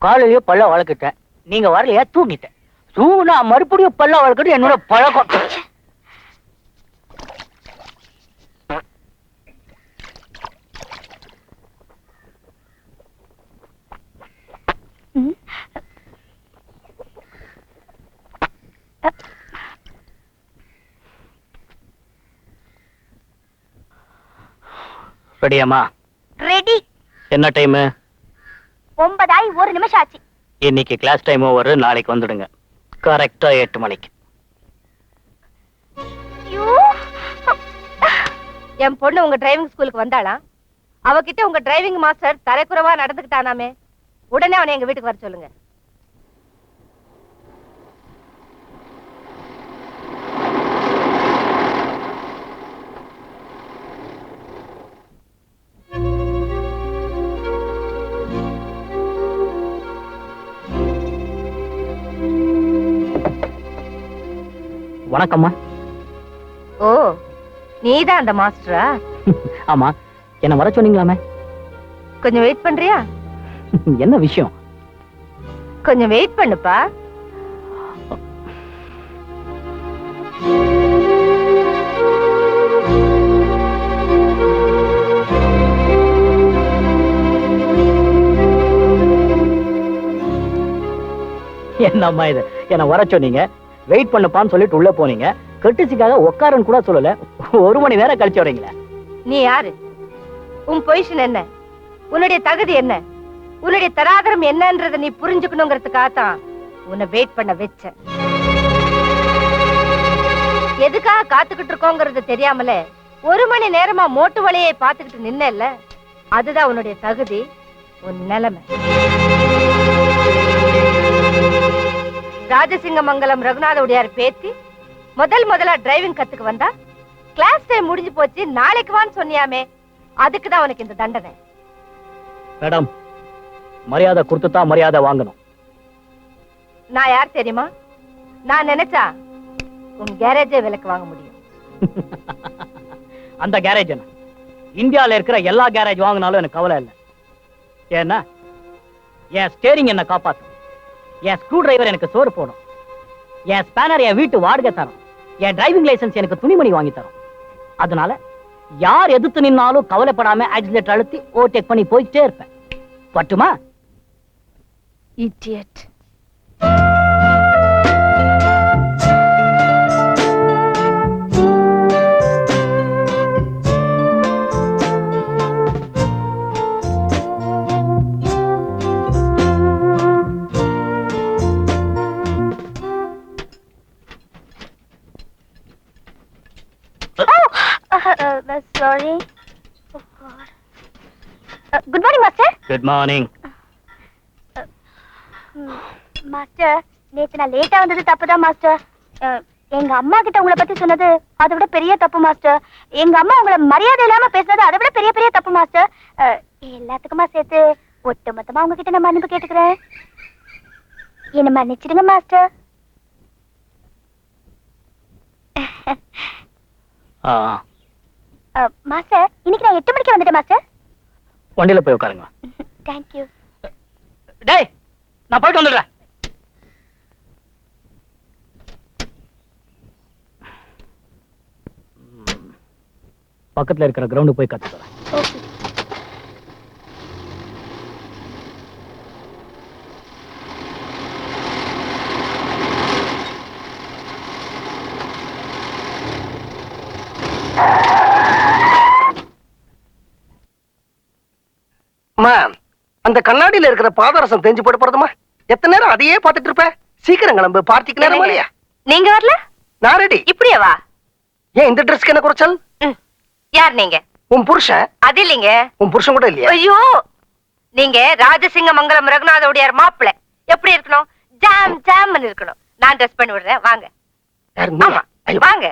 Speaker 6: காலையிலயே பல்ல வளர்க்கிட்டேன், நீங்க வரலையா? தூங்கிட்டேன். தூங்குனா மறுபடியும் பல்ல வளர்க்கறது என்னோட பழக்கம். ரெடியாமா?
Speaker 5: ரெடி.
Speaker 6: என்ன டைம்?
Speaker 5: 9:01 நிமிஷம் ஆச்சு.
Speaker 6: இன்னைக்கு கிளாஸ் டைம் ஓவர். நாளைக்கு வந்துடுங்க கரெக்டா 8 மணிக்கு.
Speaker 2: என் பொண்ணு உங்க டிரைவிங் ஸ்கூலுக்கு வந்தாளா? அவகிட்ட உங்க டிரைவிங் மாஸ்டர் தரைக்குறவா நடந்துக்கிட்டானாமே. உடனே அவனை எங்க வீட்டுக்கு வர சொல்லுங்க.
Speaker 6: வணக்கம்மா.
Speaker 2: ஓ, நீதான் அந்த மாஸ்டரா?
Speaker 6: ஆமா, என்ன வர சொன்னீங்களாமே.
Speaker 2: கொஞ்சம் வெயிட் பண்றியா?
Speaker 6: என்ன விஷயம்?
Speaker 2: கொஞ்சம் வெயிட் பண்ணுப்பா.
Speaker 6: என்னம்மா இது? என்ன வர சொன்னீங்க, வெயிட் பண்ணப்பான்னு சொல்லிட்டு உள்ள போனீங்க. கட்டிச்சுக்காக உட்காரன்னு கூட சொல்லல. 1 மணி நேரம் கழிச்சு வரீங்களா?
Speaker 2: நீ யாரு? உன் பொசிஷன் என்ன? உன்னுடைய தகுதி என்ன? உன்னுடைய தராதரம் என்னன்றத நீ புரிஞ்சுக்கணுங்கிறதுக்காகத்தான் உன்னை வெயிட் பண்ண வச்ச. எதுக்காக காத்துக்கிட்டு இருக்கோங்கிறது தெரியாமல 1 மணி நேரமா மோட்டு வழியை பார்த்துக்கிட்டு நின்ன. அதுதான் உன்னுடைய தகுதி, உன் நிலைமை. ராஜசிங்கமங்கலம் ரகுநாத உடையார் பேத்தி முதலா டிரைவிங் கத்துக்கு வந்தா. கிளாஸ் டைம் முடிஞ்சு போச்சு, நாளைக்கு வான்னு சொன்னியாமே. அதுக்குதான் உனக்கு இந்த தண்டனை.
Speaker 6: மேடம், மரியாதை கொடுத்துதான் மரியாதை வாங்கணும்.
Speaker 2: நான் யார் தெரியுமா? நான் நினைச்சா உன் கேரேஜே விலைக்கு வாங்க முடியும்.
Speaker 6: அந்த கேரேஜ் என்ன? இந்தியால இருக்கிற எல்லா கேரேஜ் வாங்கினாலும் எனக்கு கவலை இல்லை. ஏன்னா என் ஸ்டேரிங் என்ன காப்பாத்தும், என் ஸ்க்ரூ டிரைவர் எனக்கு சோறு போடும், என் ஸ்பேனர் என் வீட்டு வாடகை தரும், என் டிரைவிங் லைசன்ஸ் எனக்கு துணிமணி வாங்கி தரும். அதனால யார் எதிர்த்து நின்னாலும் கவலைப்படாம ஆக்சிலேட்டர் அழுத்தி ஓவர்டேக் பண்ணி போயிட்டே இருப்பேன். பட்டுமா?
Speaker 2: Idiot.
Speaker 5: Good morning master.
Speaker 6: Good morning.
Speaker 5: Master, நேத்து நான் லேட்டா வந்தது தப்புதான் மாஸ்டர். எங்க அம்மா கிட்ட உங்களை பத்தி சொன்னது அதை விட பெரிய தப்பு மாஸ்டர். எங்க அம்மா உங்களை மரியாதை இல்லாம பேசுனது அதை விட பெரிய பெரிய தப்பு மாஸ்டர். எல்லாத்துக்குமா சேர்த்து ஒட்டு மொத்தமா உங்ககிட்ட நான் மன்னிப்பு கேட்டுக்கிறேன். என்ன மன்னிச்சிடுங்க மாஸ்டர். மாஸ்டர், இன்னைக்கு நான் 8 மணிக்கு வந்துட்டேன் மாஸ்டர்.
Speaker 6: வண்டியில போய் உட்காருங்க.
Speaker 5: தேங்க்யூ.
Speaker 6: டேய், நான் போயிட்டு வந்துடுறேன். பக்கத்துல இருக்கிற கிரவுண்டு போய் கத்துக்கிறேன்.
Speaker 5: ஓகே.
Speaker 1: அந்த கண்ணாடியில இருக்கிற பாதரசம் தெரிஞ்சு போட்டு போறதுமா? எத்தனை நேரம் அதையே பார்த்துட்டு இருப்ப? சீக்கிரம் கிளம்பு, பார்ட்டிக்கு நேரம் இல்லையா?
Speaker 2: நீங்க வரல?
Speaker 1: நான் ரெடி.
Speaker 2: இப்படியே வா.
Speaker 1: ஏன் இந்த ட்ரெஸ்க்கு என்ன குறைச்சல்?
Speaker 2: யார் நீங்க?
Speaker 1: உன் புருஷன்.
Speaker 2: அது இல்லைங்க.
Speaker 1: உன் புருஷன் கூட இல்லையா?
Speaker 2: ஐயோ, நீங்க ராஜசிங்க மங்கலம் ரகுநாத உடையார் மாப்பிள்ளை. எப்படி இருக்கணும்? ஜாம் ஜாம்னு இருக்கணும். நான் ட்ரெஸ் பண்ணி விடுறேன், வாங்க. ஆமா, வாங்க.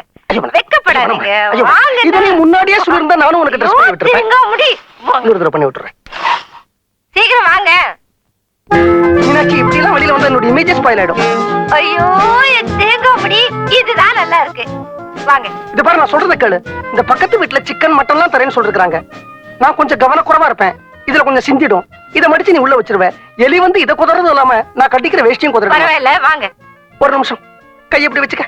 Speaker 2: வெக்கப்படாதீங்க, வாங்க.
Speaker 1: இத நீ முன்னாடியே சொல்லிருந்தா நானும் உனக்கு ட்ரெஸ் பண்ணி விட்டுறேன்.
Speaker 2: முடி
Speaker 1: இன்னொரு தடவை பண்ணி விட்டுறேன்.
Speaker 2: சீக்கிரம் வாங்க.
Speaker 1: மீனாட்சி, இப்படி எல்லாம் வெளியில வந்தா என்னோட இமேஜ் ஸ்பாயில் ஆயிடும்.
Speaker 2: ஐயோ, என் தேங்காய் முடி இதுதான் நல்லா இருக்கு. வாங்க.
Speaker 1: இது பாரு, நான் சொல்றத கேளு. இந்த பக்கத்து வீட்டுல சிக்கன் மட்டன் எல்லாம் தரேன்னு சொல்லிருக்காங்க. நான் கொஞ்சம் கவனக்குறைவா இருப்பேன். இதுல கொஞ்சம் சிந்திடும். இதை மடிச்சு நீ உள்ள வச்சிருவ. எலி வந்து இதை குதறதும் இல்லாம நான் கட்டிக்கிற வேஷ்டியும் குதறேன்.
Speaker 2: பரவாயில்ல, வாங்க.
Speaker 1: ஒரு நிமிஷம், கையை எப்படி வச்சுக்க.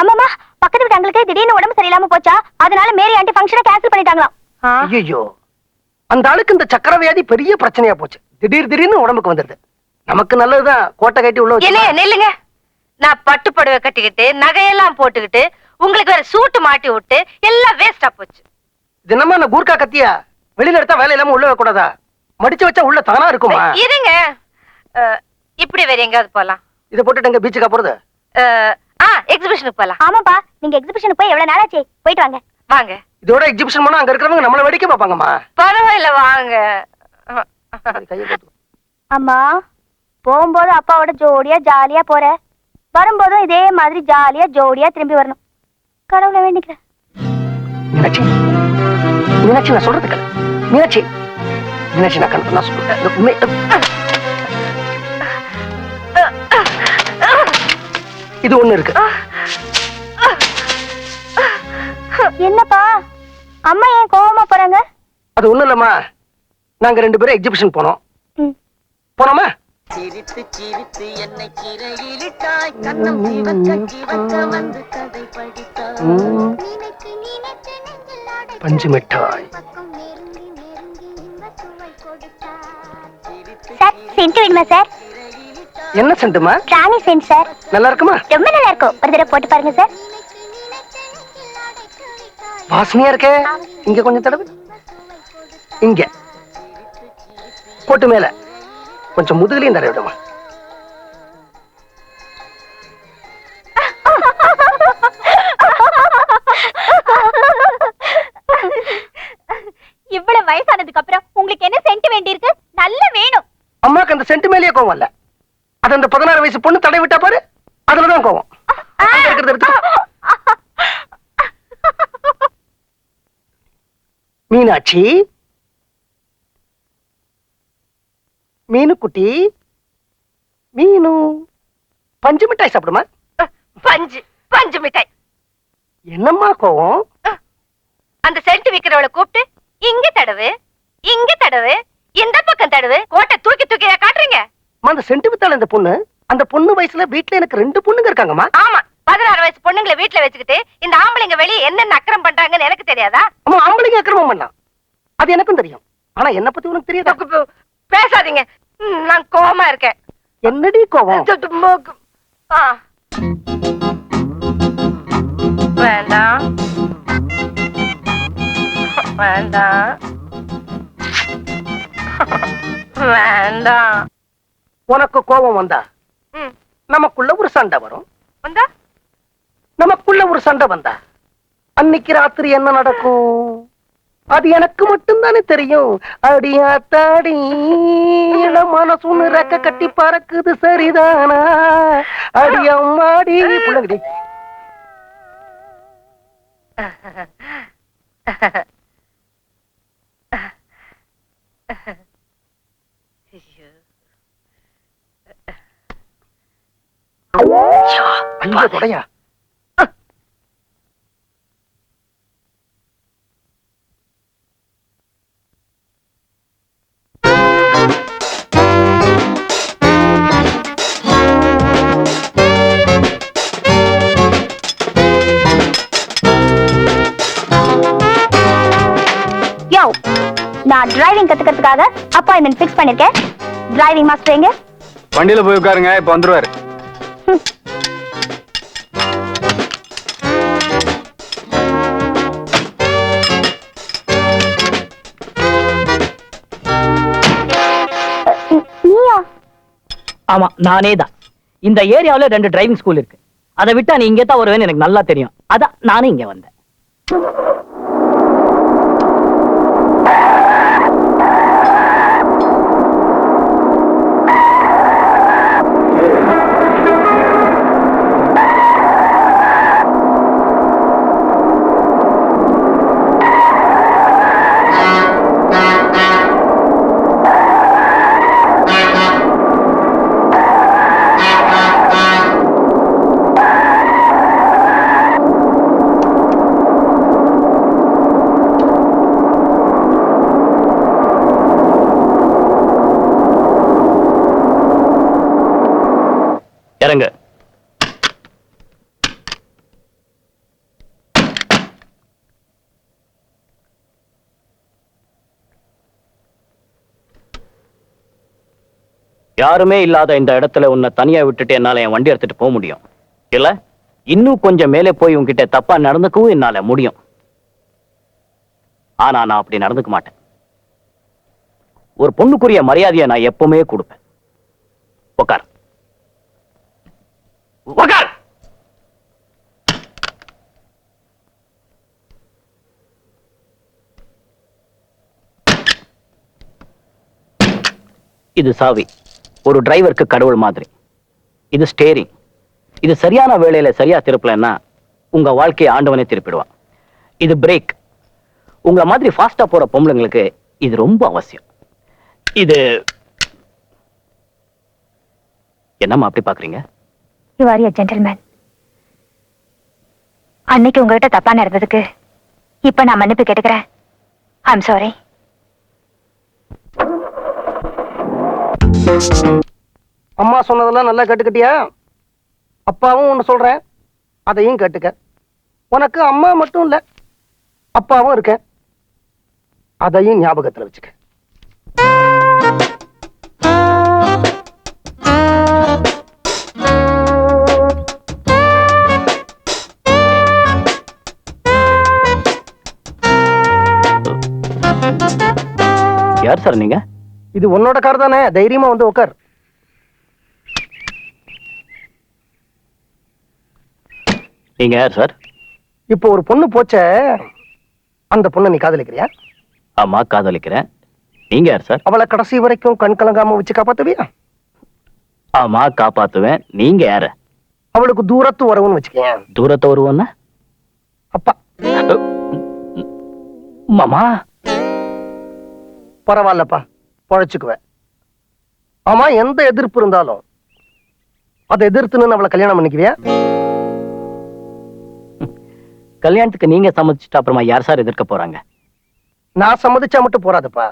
Speaker 5: அம்மாமா, பக்கத்து வீட்டு அங்களுக்கு திடீர்னு உடம்பு சரியில்லாம போச்சா, அதனால மேரி ஆண்டி ஃபங்க்ஷனை கேன்சல் பண்ணிட்டாங்களாம்.
Speaker 1: ஐயோ, அந்த ஆளுக்கு இந்த சக்கரை வியாதி பெரிய பிரச்சனையா போச்சு. திடீர்னு உடம்புக்கு வந்துருது. நமக்கு நல்லதுதான் கோட்டை கட்டி உள்ள வச்சு.
Speaker 2: நில்லுங்க. நான் பட்டு புடவை கட்டிக்கிட்டு நகையெல்லாம் போட்டுக்கிட்டு உங்களுக்கு வேற சூட்டு மாட்டி விட்டு எல்லாம் வேஸ்டா போச்சு.
Speaker 1: இது என்னமா நான் கூர்க்கா கத்தியா? வெளியில எடுத்தா வேலை இல்லாம உள்ள வைக்க கூடாதா? மடிச்சு வச்சா உள்ள தானா இருக்குமா?
Speaker 2: இருங்க, இப்படி வேற எங்காவது போலாம்.
Speaker 1: இதை போட்டுட்டு எங்க பீச்சுக்கா போறது?
Speaker 2: எக்ஸிபிஷனுக்கு போலாம்.
Speaker 5: ஆமாப்பா, நீங்க எக்ஸிபிஷனுக்கு போய் எவ்வளவு நாளாச்சு? போயிட்டு வாங்க.
Speaker 2: வாங்க.
Speaker 1: இதோட எக்ஸிபிஷன் பண்ணா அங்க இருக்கிறவங்க நம்மள வேடிக்கை பார்ப்பாங்கம்மா.
Speaker 2: பரவாயில்ல, வாங்க.
Speaker 5: அம்மா, போகும்போது அப்பாவோட ஜோடியா ஜாலியா போற, வரும்போதும் இதே மாதிரி ஜாலியா ஜோடியா திரும்பி வரணும். கடவுளை வேண்டிக்கிறேன்.
Speaker 1: மீனாட்சி, மீனாட்சி, நான் சொல்றது கேளு. மீனாட்சி, மீனாட்சி, நான் கணக்கு நான் சொல்றேன். இது ஒண்ணு இருக்கு.
Speaker 5: என்னப்பா, அம்மா ஏன் கோவமா போறாங்க?
Speaker 1: அது ஒண்ணு இல்லம்மா, நாங்க 2 பேரும் எக்ஸிபிஷன் போனோம். போனோமா?
Speaker 7: சிரித்து சிரித்து என்னை சிறையிலிட்டாய், கண்ணம் சிவக்க சிவக்க வந்து கதை படித்தாய்,
Speaker 1: பஞ்சு மிட்டாய்.
Speaker 5: சார், சென்ட் வேணுமா சார்?
Speaker 1: என்ன சென்ட்டுமா?
Speaker 5: ராணி சென்ட் சார்.
Speaker 1: நல்லா இருக்குமா?
Speaker 5: ரொம்ப நல்லா இருக்கும். ஒரு தடவை போட்டு பாருங்க சார்.
Speaker 1: வாசனையா இருக்கே. இங்க கொஞ்சம் தடவை, இங்க போட்டு மேல கொஞ்சம் முதுகலையும் தர விடுமா.
Speaker 5: இவ்வளவு வயசானதுக்கு அப்புறம் உங்களுக்கு என்ன சென்ட் வேண்டி இருக்கு? நல்ல வேணும்.
Speaker 1: அம்மாக்கு அந்த சென்ட் மேலேயே கோவம் இல்ல. அது அந்த 16 வயசு பொண்ணு தடை விட்டா பாரு, அதுலதான் கோவம். மீனாட்சி, மீனு குட்டி, மீனு பஞ்சு மிட்டாய் சாப்பிடுமா?
Speaker 2: பஞ்சு மிட்டாய்.
Speaker 1: என்னம்மா கோவம்?
Speaker 2: அந்த சென்ட் விக்கிறவளை கூப்பிட்டு இங்க தடவு, இங்க தடவு, இந்த பக்கம் தடவு, கோட்டை தூக்கி தூக்கி காட்டுறீங்க.
Speaker 1: அந்த சென்ட் வித்தால இந்த பொண்ணு, அந்த பொண்ணு வயசுல வீட்டுல எனக்கு 2 பொண்ணுங்க இருக்காங்கம்மா.
Speaker 2: ஆமா, 16 வயசு பொண்ணுங்களை வீட்டுல வச்சுக்கிட்டு இந்த ஆம்பளைங்க வெளியே என்னென்ன அக்கிரம் பண்றாங்கன்னு எனக்கு தெரியாதா?
Speaker 1: அம்மா, ஆம்பளைங்க அக்கிரமம் பண்ணலாம், அது எனக்கும் தெரியும். ஆனா என்ன பத்தி உனக்கு தெரியாதா?
Speaker 2: பேசாதீங்க, நான் கோவமா இருக்கேன்.
Speaker 1: என்னடி கோவம்?
Speaker 2: வேண்டாம் வேண்டாம் வேண்டாம்.
Speaker 1: உனக்கு கோபம் வந்தா நமக்குள்ள ஒரு சண்டை வரும்.
Speaker 2: வந்தா
Speaker 1: நமக்குள்ள ஒரு சண்டை வந்தா அன்னைக்கு ராத்திரி என்ன நடக்கும் அது எனக்கு மட்டும்தானே தெரியும். அடியாத்தாடி மனசுன்னு ரெக்க கட்டி பறக்குது சரிதானா அடியம்மாடி புள்ளங்கடி. அங்க தொடையா
Speaker 5: நான் டிரைவிங் கத்துக்கிறதுக்காக அப்பாயின்மெண்ட் ஃபிக்ஸ் பண்ணிருக்கேன். டிரைவிங் மாஸ்டர் எங்க?
Speaker 8: வண்டியில போய் உட்காருங்க, இப்ப வந்துருவாரு.
Speaker 5: நீயா?
Speaker 6: ஆமா, நானே தான். இந்த ஏரியாவுல 2 டிரைவிங் ஸ்கூல் இருக்கு. அதை விட்டா நீ இங்கே தான் வருவேன்னு எனக்கு நல்லா தெரியும். அதான் நானே இங்க வந்தேன். இறங்க. யாருமே இல்லாத இந்த இடத்துல உன்னை தனியா விட்டுட்டு என்னால என் வண்டி எடுத்துட்டு போக முடியும் இல்ல? இன்னும் கொஞ்சம் மேலே போய் உன்கிட்ட தப்பா நடந்துக்கவும் என்னால முடியும். ஆனா நான் அப்படி நடந்துக்க மாட்டேன். ஒரு பொண்ணுக்குரிய மரியாதையை நான் எப்பவுமே கொடுப்பேன். உட்கார். உட்கார். இது சாவி. ஒரு டிரைவருக்கு கடவுள் மாதிரி. இது ஸ்டேரிங். இது சரியான வேளையில சரியா திருப்பலன்னா உங்க வாழ்க்கையை ஆண்டவனே திருப்பிடுவான். இது பிரேக். உங்களை மாதிரி ஃபாஸ்டா போற பொம்பளைங்களுக்கு இது ரொம்ப அவசியம். இது என்னம்மா அப்படி பாக்குறீங்க?
Speaker 5: You are a gentleman. அன்னைக்கு உங்ககிட்ட தப்பா நடந்ததுக்கு இப்ப நான் மன்னிப்பு கேட்டுக்கிறேன். I'm sorry.
Speaker 1: அம்மா சொன்னதெல்லாம் நல்லா கேட்டுக்கிட்டியா? அப்பாவும் ஒண்ணு சொல்றேன், அதையும் கேட்டுக்க. உனக்கு அம்மா மட்டும் இல்ல, அப்பாவும் இருக்க. அதையும் ஞாபகத்துல வச்சுக்க.
Speaker 6: யார் சார் நீங்க?
Speaker 1: இது உன்னோட கார் தானே, தைரியமா வந்து உட்கார்.
Speaker 6: நீங்க யார் சார்?
Speaker 1: இப்போ ஒரு பொண்ணு போச்சே, அந்த பொண்ணை நீ காதலிக்கிறியா?
Speaker 6: ஆமா, காதலிக்கிறேன். நீங்க யார் சார்?
Speaker 1: அவளை கடைசி வரைக்கும் கண் கலங்காம வச்சு காப்பாத்துவியா?
Speaker 6: ஆமா, காப்பாத்துவேன். நீங்க யாரு?
Speaker 1: அவளுக்கு தூரத்து உறவுன்னு வச்சுக்கேன்.
Speaker 6: தூரத்து வருவோன்னா?
Speaker 1: அப்பா.
Speaker 6: மாமா.
Speaker 1: பரவாயில்லப்பா, பழச்சுக்குவேன். ஆமா, எந்த எதிர்ப்பு இருந்தாலும் அதை எதிர்த்துன்னு அவளை கல்யாணம் பண்ணிக்குவியா?
Speaker 6: கல்யாணத்துக்கு நீங்க சம்மதிச்சுட்டு அப்புறமா யார் சார் எதிர்க்க போறாங்க?
Speaker 1: நான் சம்மதிச்சா மட்டும் போறாதுப்பா.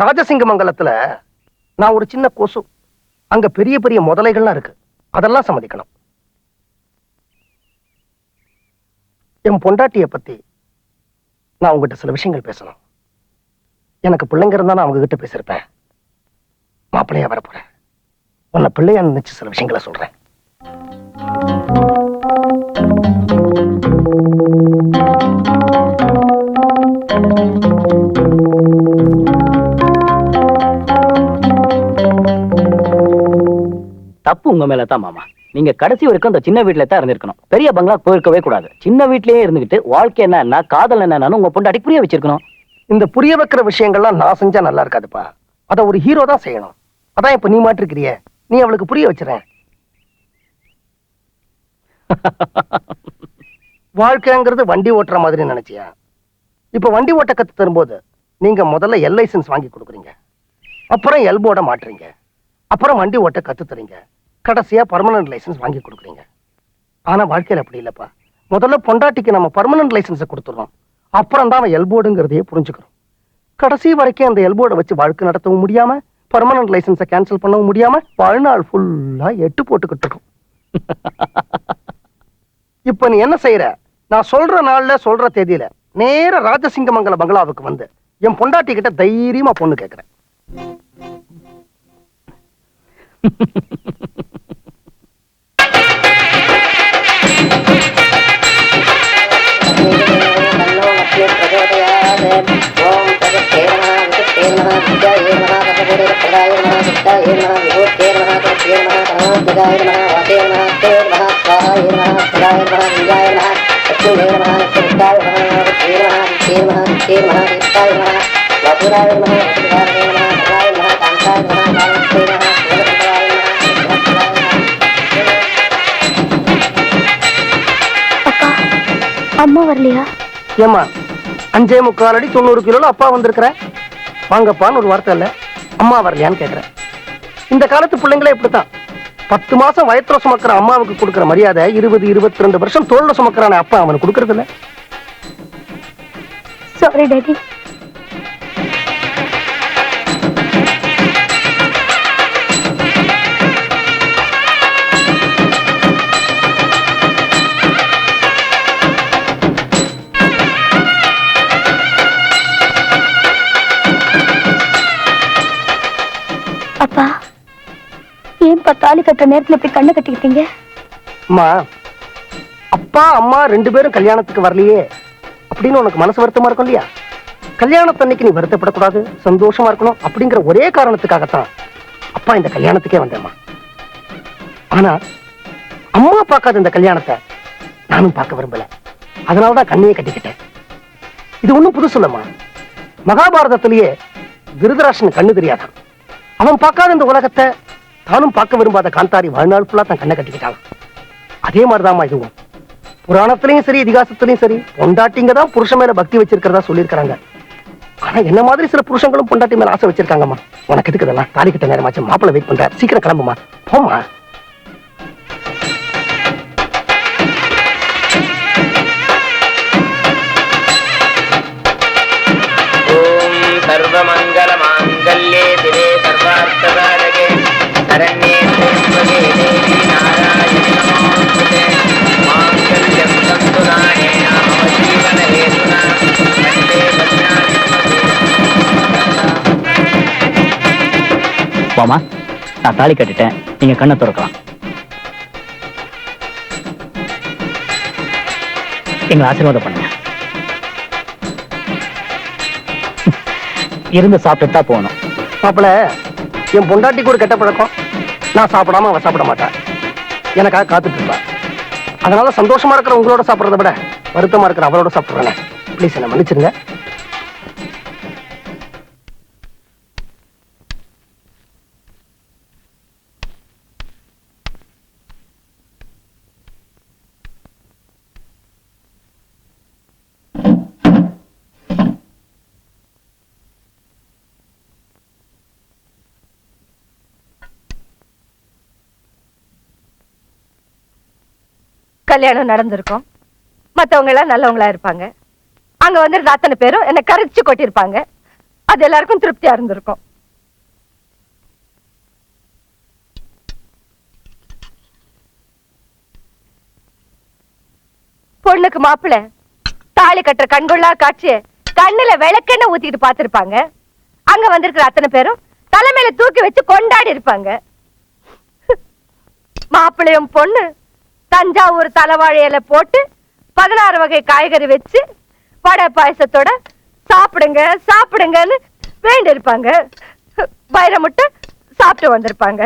Speaker 1: ராஜசிங்கமங்கலத்துல நான் ஒரு சின்ன கொசு. அங்க பெரிய பெரிய முதலைகள்லாம் இருக்கு, அதெல்லாம் சம்மதிக்கணும். என் பொண்டாட்டிய பத்தி நான் உங்ககிட்ட சில விஷயங்கள் பேசணும். எனக்கு பிள்ளைங்க இருந்தா நான் அவங்க கிட்ட பேசிருப்பேன். மாப்பிள்ளையா வரப்போறேன். உன்னை பிள்ளையா நினைச்சு சில விஷயங்களை சொல்றேன்.
Speaker 6: தப்பு உங்க மேலதான் மாமா. நீங்க கடைசி வரைக்கும் அந்த சின்ன வீட்டுல தான் இருந்திருக்கணும். பெரிய பங்களா போயிருக்கவே கூடாது. சின்ன வீட்லயே இருந்துகிட்டு வாழ்க்கை என்னன்னா காதல் என்னன்னு உங்க பொண்டாட்டி புரிய வச்சிருக்கணும்.
Speaker 1: இந்த புரிய வைக்கிற விஷயங்கள்லாம் நான் செஞ்சா நல்லா இருக்காதுப்பா. அத ஒரு ஹீரோ தான் செய்யணும். அதான் இப்ப நீ மாட்டிருக்கிறிய, நீ அவளுக்கு புரிய வச்சிர. வாழ்க்கைங்கிறது வண்டி ஓட்டுற மாதிரி நினைச்சியா? இப்ப வண்டி ஓட்ட கத்து தரும்போது நீங்க முதல்ல எல் லைசன்ஸ் வாங்கி கொடுக்குறீங்க, அப்புறம் எல்போர்ட மாட்டுறீங்க, அப்புறம் வண்டி ஓட்ட கத்து தரீங்க, கடைசியா பர்மனன்ட் லைசன்ஸ் வாங்கி கொடுக்குறீங்க. ஆனா வாழ்க்கையில அப்படி இல்லப்பா. முதல்ல பொண்டாட்டிக்கு நம்ம பர்மனன்ட் லைசன்ஸை கொடுத்துறோம், அப்புறம் தான் அவன் எல்போர்டுங்கிறதையே புரிஞ்சுக்கிறோம். கடைசி வரைக்கும் அந்த எல்போர்டை வச்சு வாழ்க்கை நடத்தவும் முடியாம, பர்மனன்ட் லைசன்ஸை கேன்சல் பண்ணவும் முடியாம வாழ்நாள் ஃபுல்லா எட்டு போட்டுக்கிட்டு இருக்கும். இப்ப நீ என்ன செய்யற? நான் சொல்ற நாள்ல சொல்ற தேதியில நேர ராஜசிங்கமங்கல பங்களாவுக்கு வந்து என் பொண்டாட்டி கிட்ட தைரியமா பொண்ணு கேட்கிறேன்.
Speaker 5: அம்மா வரலையா?
Speaker 1: ஏமா 5.25 அடி 90 கிலோல அப்பா வந்திருக்கிற, வாங்கப்பான்னு ஒரு வார்த்தை இல்ல, அம்மா வரலையான்னு கேக்குறேன். இந்த காலத்து பிள்ளைங்களே இப்படித்தான். 10 மாசம் வயத்துல சுமக்கிற அம்மாவுக்கு கொடுக்கிற மரியாதை 20-22 வருஷம் தோல்ல சுமக்கிறான அப்பா அவனுக்கு கொடுக்கறது இல்ல.
Speaker 5: Sorry daddy. அப்பா, ஏன்பா தாலி கட்டுற நேரத்துல இப்படி கண்ணை கட்டிக்கிட்டீங்க?
Speaker 1: அம்மா, அப்பா அம்மா 2 பேரும் கல்யாணத்துக்கு வரலையே அப்படின்னு உனக்கு மனசு வருத்தமா இருக்கும் இல்லையா? கல்யாணத்தன்னைக்கு நீ வருத்தப்படக்கூடாது, சந்தோஷமா இருக்கணும் அப்படிங்கிற ஒரே காரணத்துக்காகத்தான் அப்பா இந்த கல்யாணத்துக்கே வந்தேம்மா. ஆனா அம்மா பார்க்காத இந்த கல்யாணத்தை நானும் பார்க்க விரும்பல. அதனாலதான் கண்ணையே கட்டிக்கிட்டேன். இது ஒண்ணும் புதுசு இல்லம்மா. மகாபாரதத்திலேயே விருதராஷன் கண்ணு தெரியாதான். அவன் பார்க்காத இந்த உலகத்தை தானும் பார்க்க விரும்பாத காந்தாரி வாழ்நாள் ஃபுல்லா தன் கண்ணை கட்டிக்கிட்டான். அதே மாதிரிதாம்மா இதுவும். புராணத்திலையும் சரி இதிகாசத்திலையும் சரி பொண்டாட்டிங்க தான் புருஷன் மேல பக்தி வச்சிருக்கிறதா சொல்லியிருக்காங்க. ஆனா என்ன மாதிரி சில புருஷங்களும் பொண்டாட்டி மேல ஆசை வச்சிருக்காங்கம்மா. உனக்கு எதுக்கு இதெல்லாம்? தாலி கட்ட நேரமாச்சு, மாப்பிள்ளை வெயிட் பண்றாரு, சீக்கிரம் கிளம்புமா, போமா.
Speaker 9: सर्वमंगल मांगल्ये शिवे सर्वार्थसाधके शरण्ये त्र्यंबके देवी नारायणि नमोस्तुते मांगल्यं तन्तुनाने मम जीवन हेतुना वन्दे पद्मावती.
Speaker 6: வாமா, நான் தாலி கட்டிட்டேன், நீங்க கண்ணை திறக்கலாம். எங்களை ஆசீர்வாதம் பண்ணுங்க. இருந்து சாப்பிட்டு தான் போகணும்.
Speaker 1: மாப்பிள்ள, என் பொண்டாட்டிக்கு ஒரு கெட்ட பழக்கம். நான் சாப்பிடாம அவ சாப்பிட மாட்டா, எனக்காக காத்துட்டு இருப்பா. அதனால சந்தோஷமா இருக்கிற உங்களோட சாப்பிடறத விட வருத்தமா இருக்கிற அவளோட சாப்பிடுறேன். ப்ளீஸ் என்ன மன்னிச்சிருங்க.
Speaker 2: கல்யாணம் நடந்திருக்கும், மத்தவங்க எல்லாம் நல்லவங்களா இருப்பாங்க. அங்க வந்து அத்தனை பேரும் என்ன கரைச்சு கொட்டிருப்பாங்க. அது எல்லாருக்கும் திருப்தியா இருந்திருக்கும். பொண்ணுக்கு மாப்பிள்ளை தாலி கட்டுற கண்கொள்ளா காட்சிய கண்ணுல விளக்கெண்ணெய் ஊத்திட்டு பாத்துருப்பாங்க. அங்க வந்திருக்கிற அத்தனை பேரும் தலைமையில தூக்கி வச்சு கொண்டாடி இருப்பாங்க. மாப்பிள்ளையும் பொண்ணு தஞ்சாவூர் தலைவாழை இலை போட்டு 16 வகை காய்கறி வச்சு வடை பாயசத்தோட சாப்பிடுங்க சாப்பிடுங்கன்னு வேண்டி இருப்பாங்க. வயிற முட்டை சாப்பிட்டு வந்திருப்பாங்க.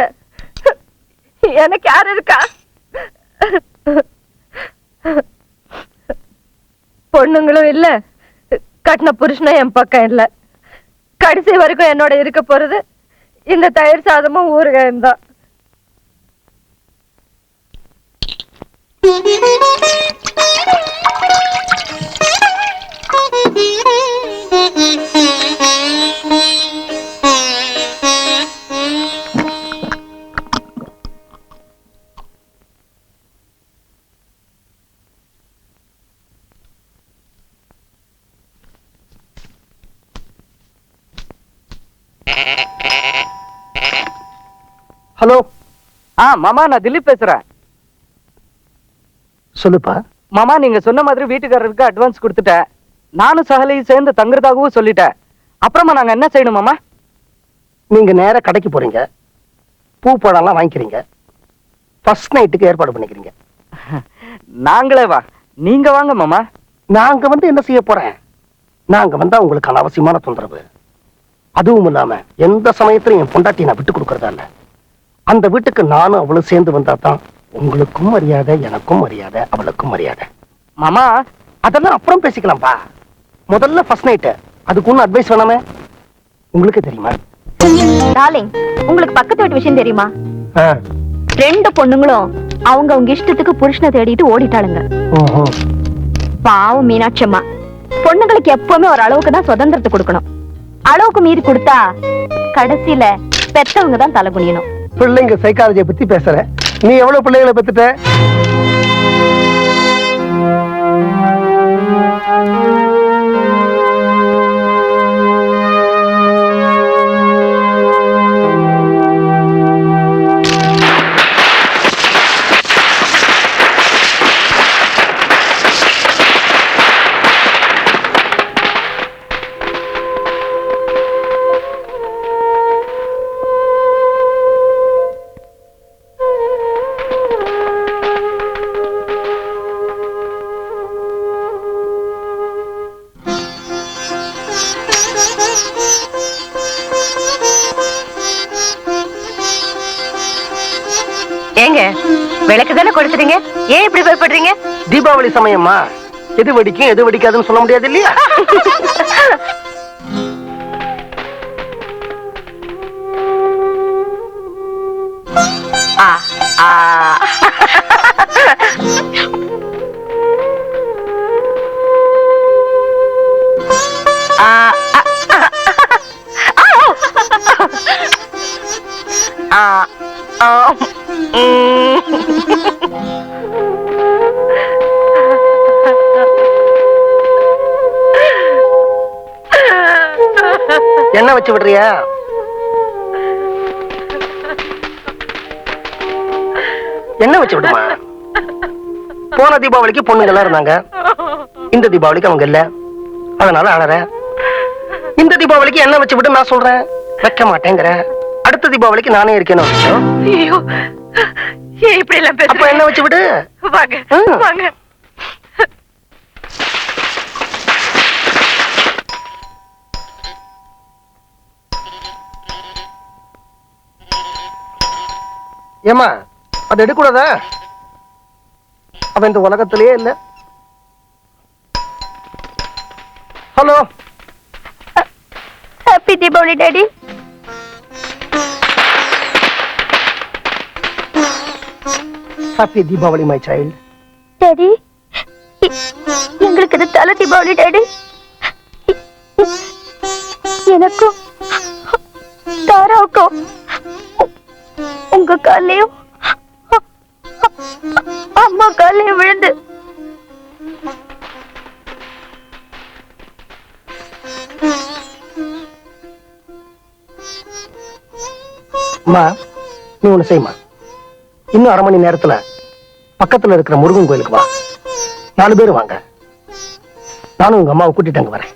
Speaker 2: எனக்கு யாரு இருக்கா? பொண்ணுங்களும் இல்ல, கட்டின புருஷனும் என் பக்கம் இல்ல. கடைசி வரைக்கும் என்னோட இருக்க போறது இந்த தயிர் சாதமும் ஊறுகாயும் தான்.
Speaker 1: ஹலோ.
Speaker 6: மாமா, நான் திலீப் பேசுறேன்.
Speaker 1: சொல்லுப்பா.
Speaker 6: மாமா, நீங்க சொன்ன மாதிரி வீட்டுக்காரருக்கு அட்வான்ஸ் கொடுத்துட்டேன். நானும் சகலையும் சேர்ந்து தங்குறதாகவும் சொல்லிட்டேன். அப்புறமா நாங்க என்ன செய்யணும் மாமா?
Speaker 1: நீங்க நேரா கடைக்கு போறீங்க, பூ பழம்லாம் வாங்கிக்கிறீங்க, ஃபர்ஸ்ட் நைட்டுக்கு ஏற்பாடு பண்ணிக்கிறீங்க.
Speaker 6: நாங்களே வா, நீங்க வாங்க மாமா.
Speaker 1: நாங்க வந்து என்ன செய்ய போறேன்? நாங்க வந்தா உங்களுக்கு அனாவசியமான தொந்தரவு. அதுவும் இல்லாம எந்த சமயத்திலும் என் பொண்டாட்டி நான் விட்டு கொடுக்கறதா இல்ல. அந்த வீட்டுக்கு நானும் அவளும் சேர்ந்து வந்தா தான் உங்களுக்கும் மரியாதை, எனக்கும் மரியாதை, அவளுக்கும் மரியாதை.
Speaker 6: மாமா,
Speaker 1: அதெல்லாம் அப்புறம் பேசிக்கலாம்பா. முதல்ல ஃபர்ஸ்ட் நைட், அதுக்கு ஒன்னும் அட்வைஸ் வேணாமே. உங்களுக்கு தெரியுமா
Speaker 5: டார்லிங், உங்களுக்கு பக்கத்து வீட்டு விஷயம் தெரியுமா?
Speaker 1: ஆ.
Speaker 5: 2 பொண்ணுங்களும் அவங்க இஷ்டத்துக்கு புருஷனை தேடிட்டு ஓடிட்டாளுங்க.
Speaker 1: ஓஹோ.
Speaker 5: பாவம் மீனாட்சி அம்மா. பொண்ணுங்களுக்கு எப்பவுமே ஒரு அளவுக்கு தான் சுதந்திரத்தை கொடுக்கணும். அளவுக்கு மீறி கொடுத்தா கடைசியில பெத்தவங்க தான் தலை குனியணும்.
Speaker 1: பிள்ளைங்க சைக்காலஜியை பத்தி பேசுற. நீ எவ்வளவு பிள்ளைகளை பெத்துட்ட?
Speaker 4: ஏங்க, விளக்கு தானே கொடுத்துறீங்க, ஏன் இப்படி பயப்படுறீங்க?
Speaker 1: தீபாவளி சமயமா, எது வெடிக்கும் எது வெடிக்காதுன்னு சொல்ல முடியாது இல்லையா?
Speaker 4: ஆ, ஆ. ஆ, ஆ, ஆ.
Speaker 1: என்ன வச்சு விடுறியா? என்ன வச்சு விடுமா? போன தீபாவளிக்கு பொண்ணுங்க எல்லாம் இருந்தாங்க, இந்த தீபாவளிக்கு அவங்க இல்ல, அதனால அழற. இந்த தீபாவளிக்கு என்ன வச்சு விடு நான் சொல்றேன், வைக்க மாட்டேங்கிற. அடுத்த தீபாவளிக்கு நானே இருக்கணும்.
Speaker 4: ஐயோ, ஏன் இப்படி எல்லாம்
Speaker 1: அப்ப என்ன வச்சு விடு.
Speaker 4: வாங்க வாங்க.
Speaker 1: ஏமா, அது எடுக்கூடாதா? அவன் இந்த உலகத்திலேயே இல்ல. Hello.
Speaker 5: Happy Deepavali daddy.
Speaker 1: Happy Deepavali my child.
Speaker 5: Daddy, எங்களுக்கு இது தலை தீபாவளி டாடி. எனக்கும் தாராவுக்கும் உங்க காலையும் அம்மா காலையும் விழுந்து
Speaker 1: அம்மா, நீ ஒண்ணு செய்யுமா. இன்னும் 1/2 மணி நேரத்துல பக்கத்துல இருக்கிற முருகன் கோயிலுக்கு வா. 4 பேர் வாங்க. நானும் உங்க அம்மாவை கூட்டிட்டு அங்க வரேன்.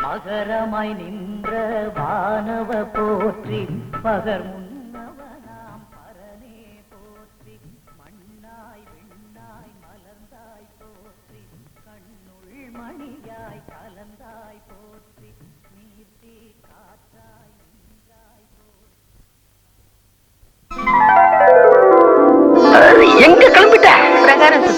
Speaker 6: மகரமாய் நின்ற வானவ போற்றி, மகர் முன்னவனாம் பரனே போற்றி, மண்ணாய் விண்ணாய் மலர்ந்தாய் போற்றி, கண்ணுள் மணியாய் கலந்தாய் போற்றி, நீர்த்தி காற்றாய் நின்றாய் போற்றி.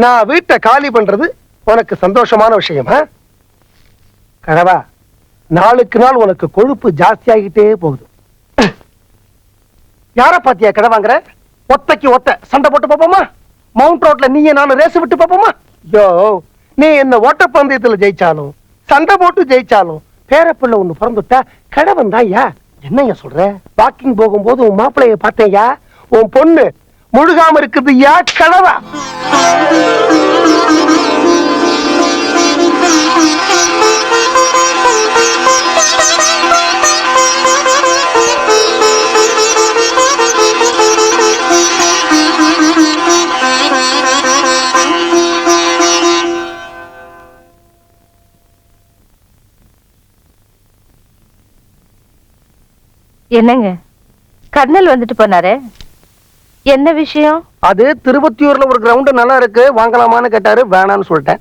Speaker 1: நான் வீட்டை காலி பண்றது உனக்கு சந்தோஷமான விஷயமா? கனவா, நாளுக்கு நாள் உனக்கு கொழுப்பு ஜாஸ்தி ஆகிட்டே போகுது. யார பாத்தியா கடவாங்கிற? ஒத்தைக்கு ஒத்த சண்டை போட்டு பாப்போமா? மவுண்ட் ரோட்ல நீயே நானும் ரேஸ் விட்டு பாப்போமா? யோ, நீ என்ன ஓட்டப்பந்தயத்துல ஜெயிச்சாலும் சண்டை போட்டு ஜெயிச்சாலும் பேரப்பிள்ளை ஒண்ணு பிறந்துட்டா கடவன் தான். என்னையா சொல்ற? வாக்கிங் போகும்போது உன் மாப்பிள்ளைய பார்த்தேயா, உன் பொண்ணு முழுகாம இருக்குது யா கடவா.
Speaker 2: என்னங்க கர்னல் வந்துட்டு போனாரு, என்ன விஷயம்?
Speaker 1: அது திருவத்தியூர்ல ஒரு கிரவுண்ட் நல்லா இருக்கு, வாங்கலாமான்னு கேட்டாரு, வேணான்னு சொல்லிட்டேன்.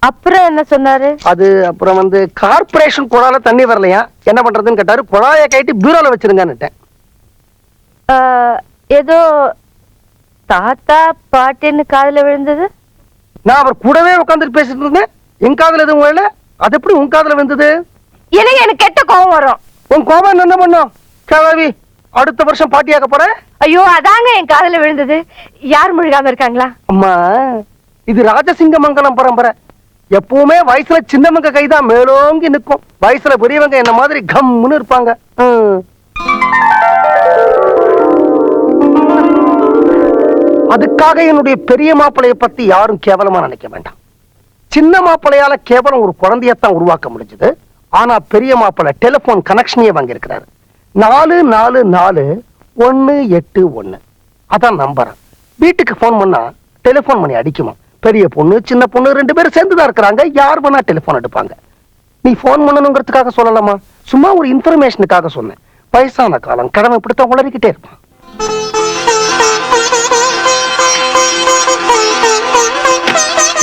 Speaker 2: அப்புறம் என்ன சொன்னாரு?
Speaker 1: அது அப்புறம் கார்பரேஷன் குழால தண்ணி வரலையா, என்ன பண்றதுன்னு கேட்டாரு. குழாய கைட்டு பீரோல வச்சிருங்கன்னுட்டேன்.
Speaker 2: ஏதோ தாத்தா பாட்டுன்னு காதுல விழுந்தது.
Speaker 1: நான் அவர் கூடவே உட்காந்துட்டு பேசிட்டு இருந்தேன், என் காதுல எதுவும் இல்ல. அது எப்படி உன் காதுல விழுந்தது?
Speaker 2: எனக்கு கெட்ட கோபம் வரும்.
Speaker 1: உன் கோபம் என்ன பண்ணும் கிழவி? அடுத்த வருஷம் பாட்டியாக்க போற?
Speaker 2: ஐயோ, அதாங்க என் காதுல விழுந்தது. யார் முழுகாம இருக்காங்களா?
Speaker 1: அம்மா, இது ராஜசிங்கமங்கலம் பரம்பரை. எப்பவுமே வயசுல சின்னவங்க கைதான் மேலோங்கி நிற்கும், வயசுல பெரியவங்க என்ன மாதிரி கம்முன்னு இருப்பாங்க. அதுக்காக என்னுடைய பெரிய மாப்பிள்ளைய பத்தி யாரும் கேவலமா நினைக்க வேண்டாம். சின்ன மாப்பிள்ளையால கேவலம் ஒரு குழந்தையத்தான் உருவாக்க முடிஞ்சது. ஆனா பெரிய மாப்பிள்ளை டெலிபோன் கனெக்ஷனே வாங்கி இருக்கிறாரு. 444181 அதான் நம்பர். வீட்டுக்கு போன் பண்ணா டெலிபோன் பண்ணி அடிக்குமா. பெரிய பொண்ணு சின்ன பொண்ணு 2 பேரும் சேர்ந்துதான் இருக்கிறாங்க, யார் வேணா டெலிபோன் எடுப்பாங்க. நீ போன் பண்ணணுங்கிறதுக்காக சொல்லலாமா? சும்மா ஒரு இன்ஃபர்மேஷனுக்காக சொன்னேன். வயசான காலம், கடமை இப்படித்தான் உளறிக்கிட்டே இருப்பான்.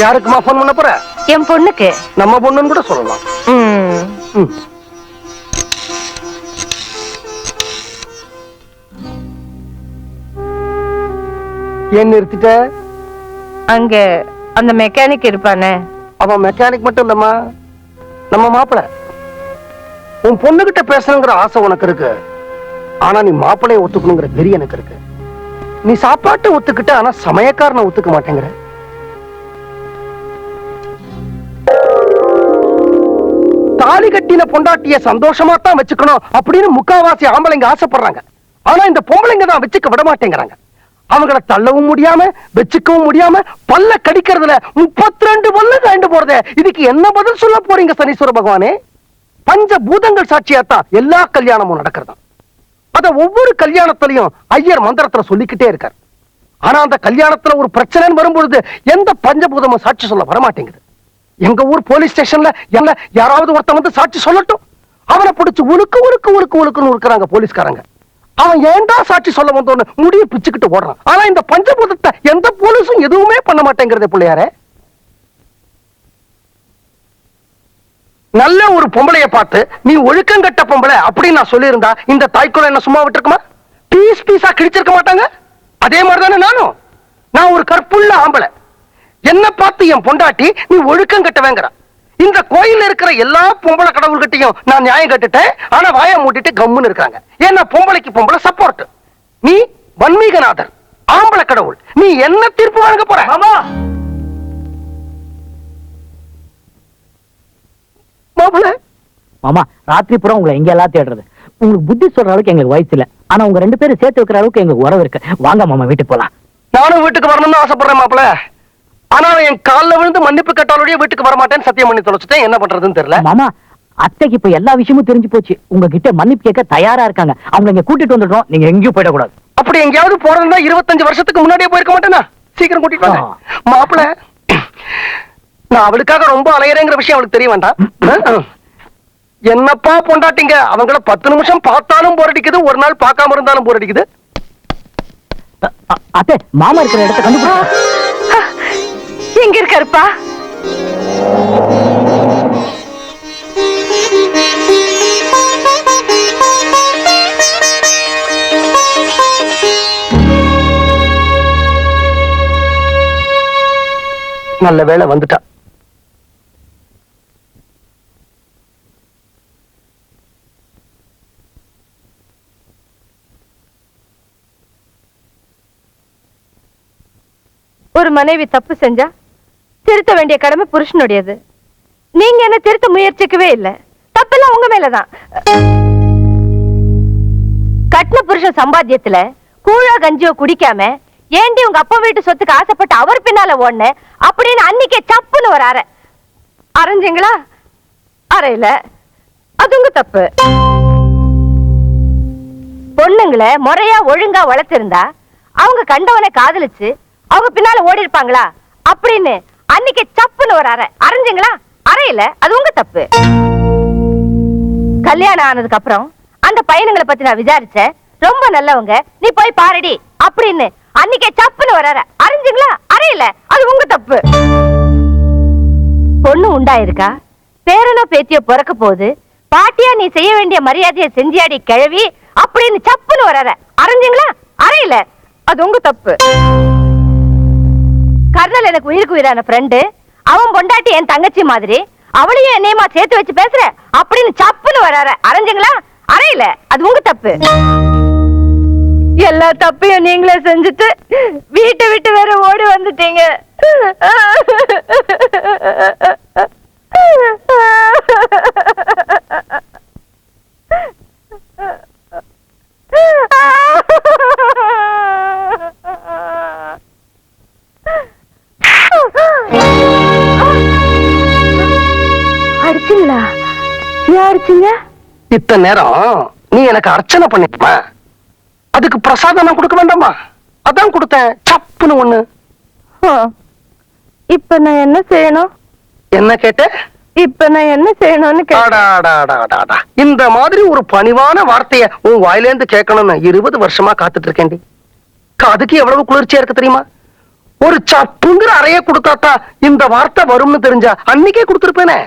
Speaker 1: யாருக்குமா போன் பண்ண போற?
Speaker 2: என் பொண்ணுக்கு.
Speaker 1: நம்ம பொண்ணுன்னு கூட சொல்லலாம். ஏன் நிறுத்திட்ட?
Speaker 2: அங்க அந்த மெக்கானிக் இருப்பானே,
Speaker 1: அவன் மெக்கானிக் மட்டும் இல்லம்மா, நம்ம மாப்பிள்ளை. உன் பொண்ணுகிட்ட பேசணுங்கிற ஆசை உனக்கு இருக்கு, ஆனா நீ மாப்பிள்ளைய ஒத்துக்கணுங்கிற வெறி எனக்கு இருக்கு. நீ சாப்பாட்டை ஒத்துக்கிட்ட, ஆனா சமயக்காரனை ஒத்துக்க மாட்டேங்கிற. தாலி கட்டின பொண்டாட்டிய சந்தோஷமா தான் வச்சுக்கணும் அப்படின்னு முக்காவாசி ஆம்பளைங்க ஆசைப்படுறாங்க. ஆனா இந்த பொம்பளைங்க தான் வச்சுக்க விட மாட்டேங்கிறாங்க. அவங்கள தள்ளவும் முடியாம வச்சுக்கவும் முடியாம பல்ல கடிக்கிறதுல 32 பல்ல தாண்டு போறதே. இதுக்கு என்ன பதில் சொல்ல போறீங்க சனீஸ்வர பகவானே? பஞ்ச பூதங்கள் சாட்சியாத்தான் எல்லா கல்யாணமும் நடக்கிறதா. அத ஒவ்வொரு கல்யாணத்திலையும் ஐயர் மந்திரத்துல சொல்லிக்கிட்டே இருக்கார். ஆனா அந்த கல்யாணத்துல ஒரு பிரச்சனை வரும்பொழுது எந்த பஞ்சபூதமும் சாட்சி சொல்ல வரமாட்டேங்குது. எங்க ஊர் போலீஸ் ஸ்டேஷன்ல யாராவது ஒருத்தன் சாட்சி சொல்லட்டும், அவனை பிடிச்சு உழுக்கு உழுக்கு உழுக்கு உழுக்குன்னு இருக்கிறாங்க போலீஸ்காரங்க. அவன் ஏண்டா சாட்சி சொல்ல வந்தோன்னு முடிய பிச்சுக்கிட்டு ஓடுறான். ஆனா இந்த பஞ்சபூதத்தை எந்த போலீஸும் எதுவுமே பண்ண மாட்டேங்கிறதே பிள்ளையாரே. நல்ல ஒரு பொம்பளைய பார்த்து நீ ஒழுக்கங்கட்ட பொம்பளை அப்படின்னு நான் சொல்லியிருந்தா இந்த தாய்க்குள்ள என்ன சும்மா விட்டுருக்குமா? பீஸ் பீஸா கிழிச்சிருக்க மாட்டாங்க. அதே மாதிரிதானே நானும். நான் ஒரு கற்புள்ள ஆம்பளை, என்ன பார்த்து என் பொண்டாட்டி நீ ஒழுக்கம் கட்டவேங்கிற. இந்த கோயில்ல இருக்கிற எல்லா பொம்பளை கடவுள்கிட்டையும் நான் நியாயம் கட்டுட்டேன், ஆனா வாயை மூட்டிட்டு கம்முன்னு இருக்காங்க. ஏன்னா பொம்பளைக்கு பொம்பளை சப்போர்ட். நீ வன்மீகநாதர், ஆம்பளை கடவுள், நீ என்ன தீர்ப்பு வழங்க போற?
Speaker 6: மாமா, ராத்திரி புறம் உங்களை எங்க எல்லாம் தேடுறது. உங்களுக்கு புத்தி சொல்ற அளவுக்கு எங்களுக்கு வயசு இல்ல, ஆனா உங்க 2 பேரும் சேர்த்து வைக்கிற அளவுக்கு எங்களுக்கு உறவு இருக்கு. வாங்க மாமா, வீட்டுக்கு போலாம்.
Speaker 1: நானும் வீட்டுக்கு வரணும்னு ஆசைப்படுறேன் மாப்பிள்ள. ஆனா என் காலில் விழுந்து மன்னிப்பு கேட்டாலுடைய வீட்டுக்கு வரமாட்டேன்னு சத்தியம் பண்ணி தொலைச்சிட்டேன். என்ன பண்றதுன்னு தெரியல.
Speaker 6: மாமா, அத்தைக்கு இப்ப எல்லா விஷயமும் தெரிஞ்சு போச்சு. உங்ககிட்ட மன்னிப்பு கேட்க தயாரா இருக்காங்க. அவங்க இங்க கூட்டிட்டு வந்துடுறோம், நீங்க எங்கேயும் போயிடக்கூடாது.
Speaker 1: அப்படி எங்கேயாவது போறதுன்னா 25 வருஷத்துக்கு முன்னாடியே போயிருக்க மாட்டேனா? சீக்கிரம் கூட்டிட்டு வாங்க மாப்பிள்ள. நான் அவளுக்காக ரொம்ப அலையறேங்கிற விஷயம் அவளுக்கு தெரிய வேண்டாம். என்னப்பா பொண்டாட்டிங்க, அவங்கள 10 நிமிஷம் பார்த்தாலும் போர் அடிக்குது, ஒரு நாள் பார்க்காம இருந்தாலும் போர் அடிக்குது.
Speaker 6: அத்தை, மாமா இருக்கிற இடத்தை கண்டுபிடிச்சா
Speaker 2: எங்க இருக்காருப்பா?
Speaker 1: நல்ல வேளை வந்துட்டா.
Speaker 2: ஒரு மனைவி தப்பு செஞ்சா திருத்த வேண்டிய கடமை புருஷனுடையது. நீங்க என்ன திருத்த முயற்சிக்கவே இல்லை. தப்பெல்லாம் உங்க மேலதான். கட்டின புருஷன் சம்பாத்தியத்துல கூழோ கஞ்சியோ குடிக்காம ஏண்டி உங்க அப்பா வீட்டு சொத்துக்கு ஆசைப்பட்டு அவர் பின்னால ஓடுன அப்படின்னு அன்னைக்கே சப்புன்னு ஒரு அறை அரைஞ்சிங்களா? அறையில அது உங்க தப்பு. பொண்ணுங்களை முறையா ஒழுங்கா வளர்த்திருந்தா அவங்க கண்டவனை காதலிச்சு அவங்க பின்னால ஓடி இருப்பாங்களா அப்படின்னு அன்னைக்கு சப்புன்னு ஒரு அறை அரைஞ்சிங்களா? அறையில அது உங்க தப்பு. கல்யாணம் ஆனதுக்கு அப்புறம் அந்த பையனுங்களை பத்தி நான் விசாரிச்சேன். ரொம்ப நல்லவங்க, நீ போய் பாருடி அப்படின்னு அன்னைக்கே சப்புன்னு ஒரு அறை அரைஞ்சிங்களா? அறையில அது உங்க தப்பு. பொண்ணு உண்டாயிருக்கா, பேரனோ பேத்தியோ பிறக்க போகுது, பாட்டியா நீ செய்ய வேண்டிய மரியாதையை செஞ்சியாடி கிழவி அப்படின்னு சப்புன்னு ஒரு அறை அரைஞ்சிங்களா? அறையில அது உங்க தப்பு. கர்னல் எனக்கு உயிருக்கு உயிரான ஃப்ரெண்டு, அவன் பொண்டாட்டி என் தங்கச்சி மாதிரி, அவளையும் என்னையுமா சேர்த்து வச்சு பேசுற அப்படின்னு சப்புன்னு வராற அரைஞ்சிங்களா? அறையில அது உங்க தப்பு. எல்லா தப்பையும் நீங்களே செஞ்சுட்டு வீட்டை விட்டு வேற ஓடி வந்துட்டீங்க. அடிச்சீங்களா? ஏன் அடிச்சீங்க?
Speaker 1: இத்தனை நேரம் நீ எனக்கு அர்ச்சனை பண்ணிருமா, அதுக்கு பிரசாதம் நான் கொடுக்க வேண்டாமா? அதான் கொடுத்தேன், சப்புன்னு ஒண்ணு.
Speaker 2: இப்ப நான் என்ன செய்யணும்?
Speaker 1: என்ன கேட்ட?
Speaker 2: இப்ப நான் என்ன செய்யணும்னு
Speaker 1: கேட்டா, இந்த மாதிரி ஒரு பணிவான வார்த்தைய உன் வாயிலேந்து கேட்கணும்னு 20 வருஷமா காத்துட்டு இருக்கேன்டி. அதுக்கு எவ்வளவு குளிர்ச்சியா இருக்கு தெரியுமா? ஒரு சப்புங்கிற அறைய கொடுத்தாத்தா இந்த வார்த்தை வரும்னு தெரிஞ்சா அன்னைக்கே கொடுத்துருப்பேனே.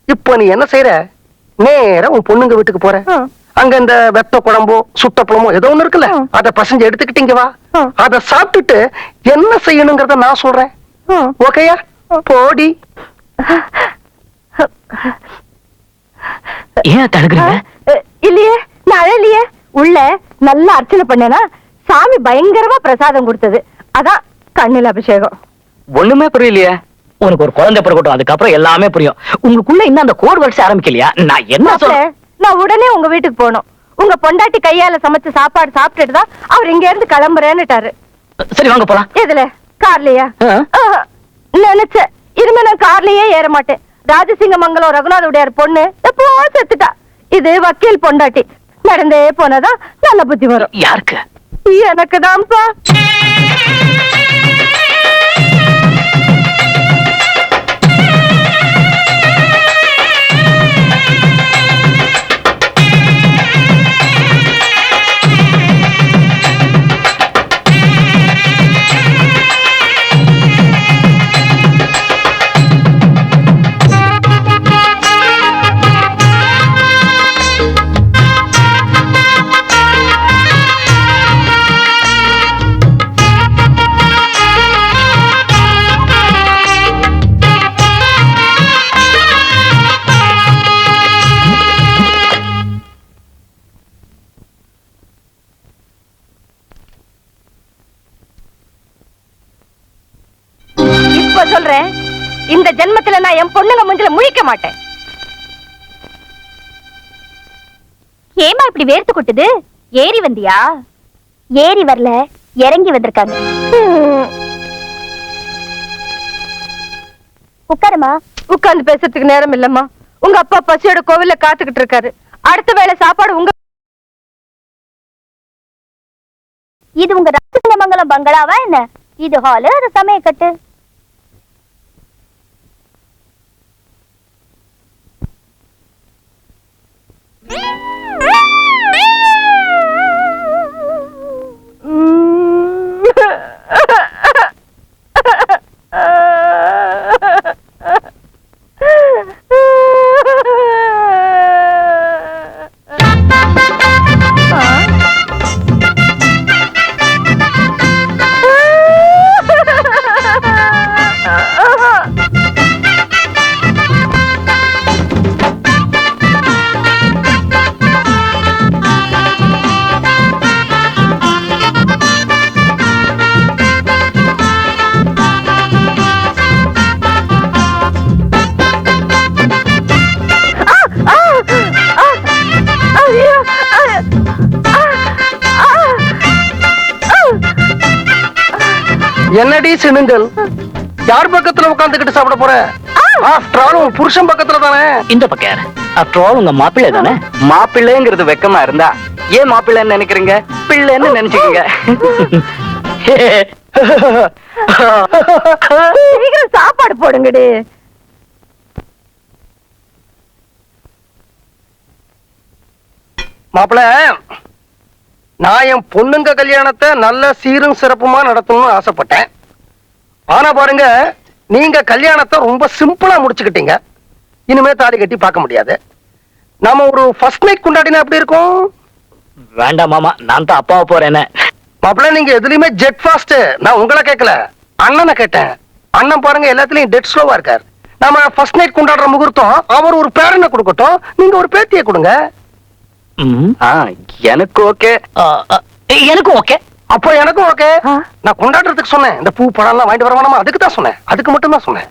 Speaker 1: இப்ப நீ என்ன செய்யற? நேரா உன் பொண்ணுங்க வீட்டுக்கு போற. அங்க இந்த வெத்த குழம்போ சுட்ட பழமோ ஏதோ ஒண்ணு இருக்குல்ல, அத பசஞ்சு எடுத்துக்கிட்டீங்க வா. அத சாப்பிட்டுட்டு என்ன செய்யணுங்கிறத நான் சொல்றேன். ஓகேயா? போடி.
Speaker 6: ஏன் தடுக்கிறீங்க?
Speaker 2: இல்லையே, நான் அழலையே. உள்ள நல்லா அர்ச்சனை பண்ணேனா சாமி பயங்கரமா பிரசாதம் கொடுத்தது, அதான் கண்ணில் அபிஷேகம்.
Speaker 6: ஒண்ணுமே புரியலையே. உனக்கு ஒரு குழந்தை பிறக்கட்டும், அதுக்கப்புறம் எல்லாமே புரியும். உங்களுக்குள்ள இன்னும் அந்த கோட் வரிசை ஆரம்பிக்கலையா? நான் என்ன சொல்றேன்?
Speaker 2: நான் உடனே உங்க வீட்டுக்கு போனோம். உங்க பொண்டாட்டி கையால சமைச்ச சாப்பாடு சாப்பிட்டுட்டு தான் அவர் இங்க இருந்து கிளம்புறேன்னுட்டாரு.
Speaker 6: சரி வாங்க போலாம்.
Speaker 2: எதுல? கார்லயா? நினைச்ச இனிமே நான் கார்லயே ஏற மாட்டேன். ராஜசிங்கமங்கலம் ரகுநாத உடையார் பொண்ணு எப்போ செத்துட்டா. இது வக்கீல் பொண்டாட்டி. நடந்தே போனதான் நல்ல புத்தி வரும்.
Speaker 6: யாருக்கு?
Speaker 2: எனக்கு தான்ப்பா. சொல்றேன், இந்த ஜென்மத்துல நான் என் பொண்ணுங்க முஞ்சில முழிக்க மாட்டேன்.
Speaker 5: ஏமா இப்படி வேர்த்து கொட்டுது? ஏறி வந்தியா? ஏறி வரல, இறங்கி வந்திருக்காங்க. உட்காருமா.
Speaker 2: உட்கார்ந்து பேசுறதுக்கு நேரம் இல்லம்மா. உங்க அப்பா பசியோட கோவில்ல காத்துக்கிட்டு இருக்காரு. அடுத்த வேளை சாப்பாடு உங்க.
Speaker 5: இது உங்க ராஜசிங்கமங்கலம் பங்களாவா என்ன? இது ஹாலு, அது சமயக்கட்டு.
Speaker 1: என்னடி சினுங்கல்? யார் பக்கத்துல உட்காந்துக்கிட்டு சாப்பிட போற? ஆஃப்டர் ஆல் உன் புருஷன் பக்கத்துல தானே.
Speaker 6: இந்த பக்கம் யாரு? ஆஃப்டர் ஆல் உங்க மாப்பிள்ளை தானே?
Speaker 8: மாப்பிள்ளைங்கிறது வெக்கமா இருந்தா ஏன் மாப்பிள்ளைன்னு நினைக்கிறீங்க? பிள்ளைன்னு நினைச்சுக்கீங்க.
Speaker 2: சீக்கிரம் சாப்பாடு போடுங்கடி.
Speaker 1: மாப்பிள, நான் என் பொண்ணுங்க கல்யாணத்தை நல்ல சீரும் சிறப்புமா நடத்தணும்னு ஆசைப்பட்டேன். ஆனா பாருங்க, நீங்க கல்யாணத்தை ரொம்ப சிம்பிளா முடிச்சுக்கிட்டீங்க. இனிமே தாலி கட்டி பார்க்க முடியாது. நாம ஒரு ஃபர்ஸ்ட் நைட் கொண்டாடினா எப்படி இருக்கும்?
Speaker 6: வேண்டாம் மாமா, நான் தான் அப்பாவை போறேன்.
Speaker 1: மாப்பிள்ள, நீங்க எதுலயுமே ஜெட் ஃபாஸ்ட். நான் உங்களை கேட்கல, அண்ணனை கேட்டேன். அண்ணன் பாருங்க எல்லாத்துலயும் டெட் ஸ்லோவா இருக்கார். நாம ஃபர்ஸ்ட் நைட் கொண்டாடுற முகூர்த்தம் அவர் ஒரு பேரனை கொடுக்கட்டும், நீங்க ஒரு பேத்தியை கொடுங்க.
Speaker 8: எனக்கு ஓகே.
Speaker 6: எனக்கும் ஓகே.
Speaker 1: அப்போ எனக்கும் ஓகே. நான் கொண்டாடுறதுக்கு சொன்னேன். இந்த பூ பழம் எல்லாம் வாங்கிட்டு வர வேணாமா? அதுக்கு தான் சொன்னேன். அதுக்கு மட்டும் தான் சொன்னேன்.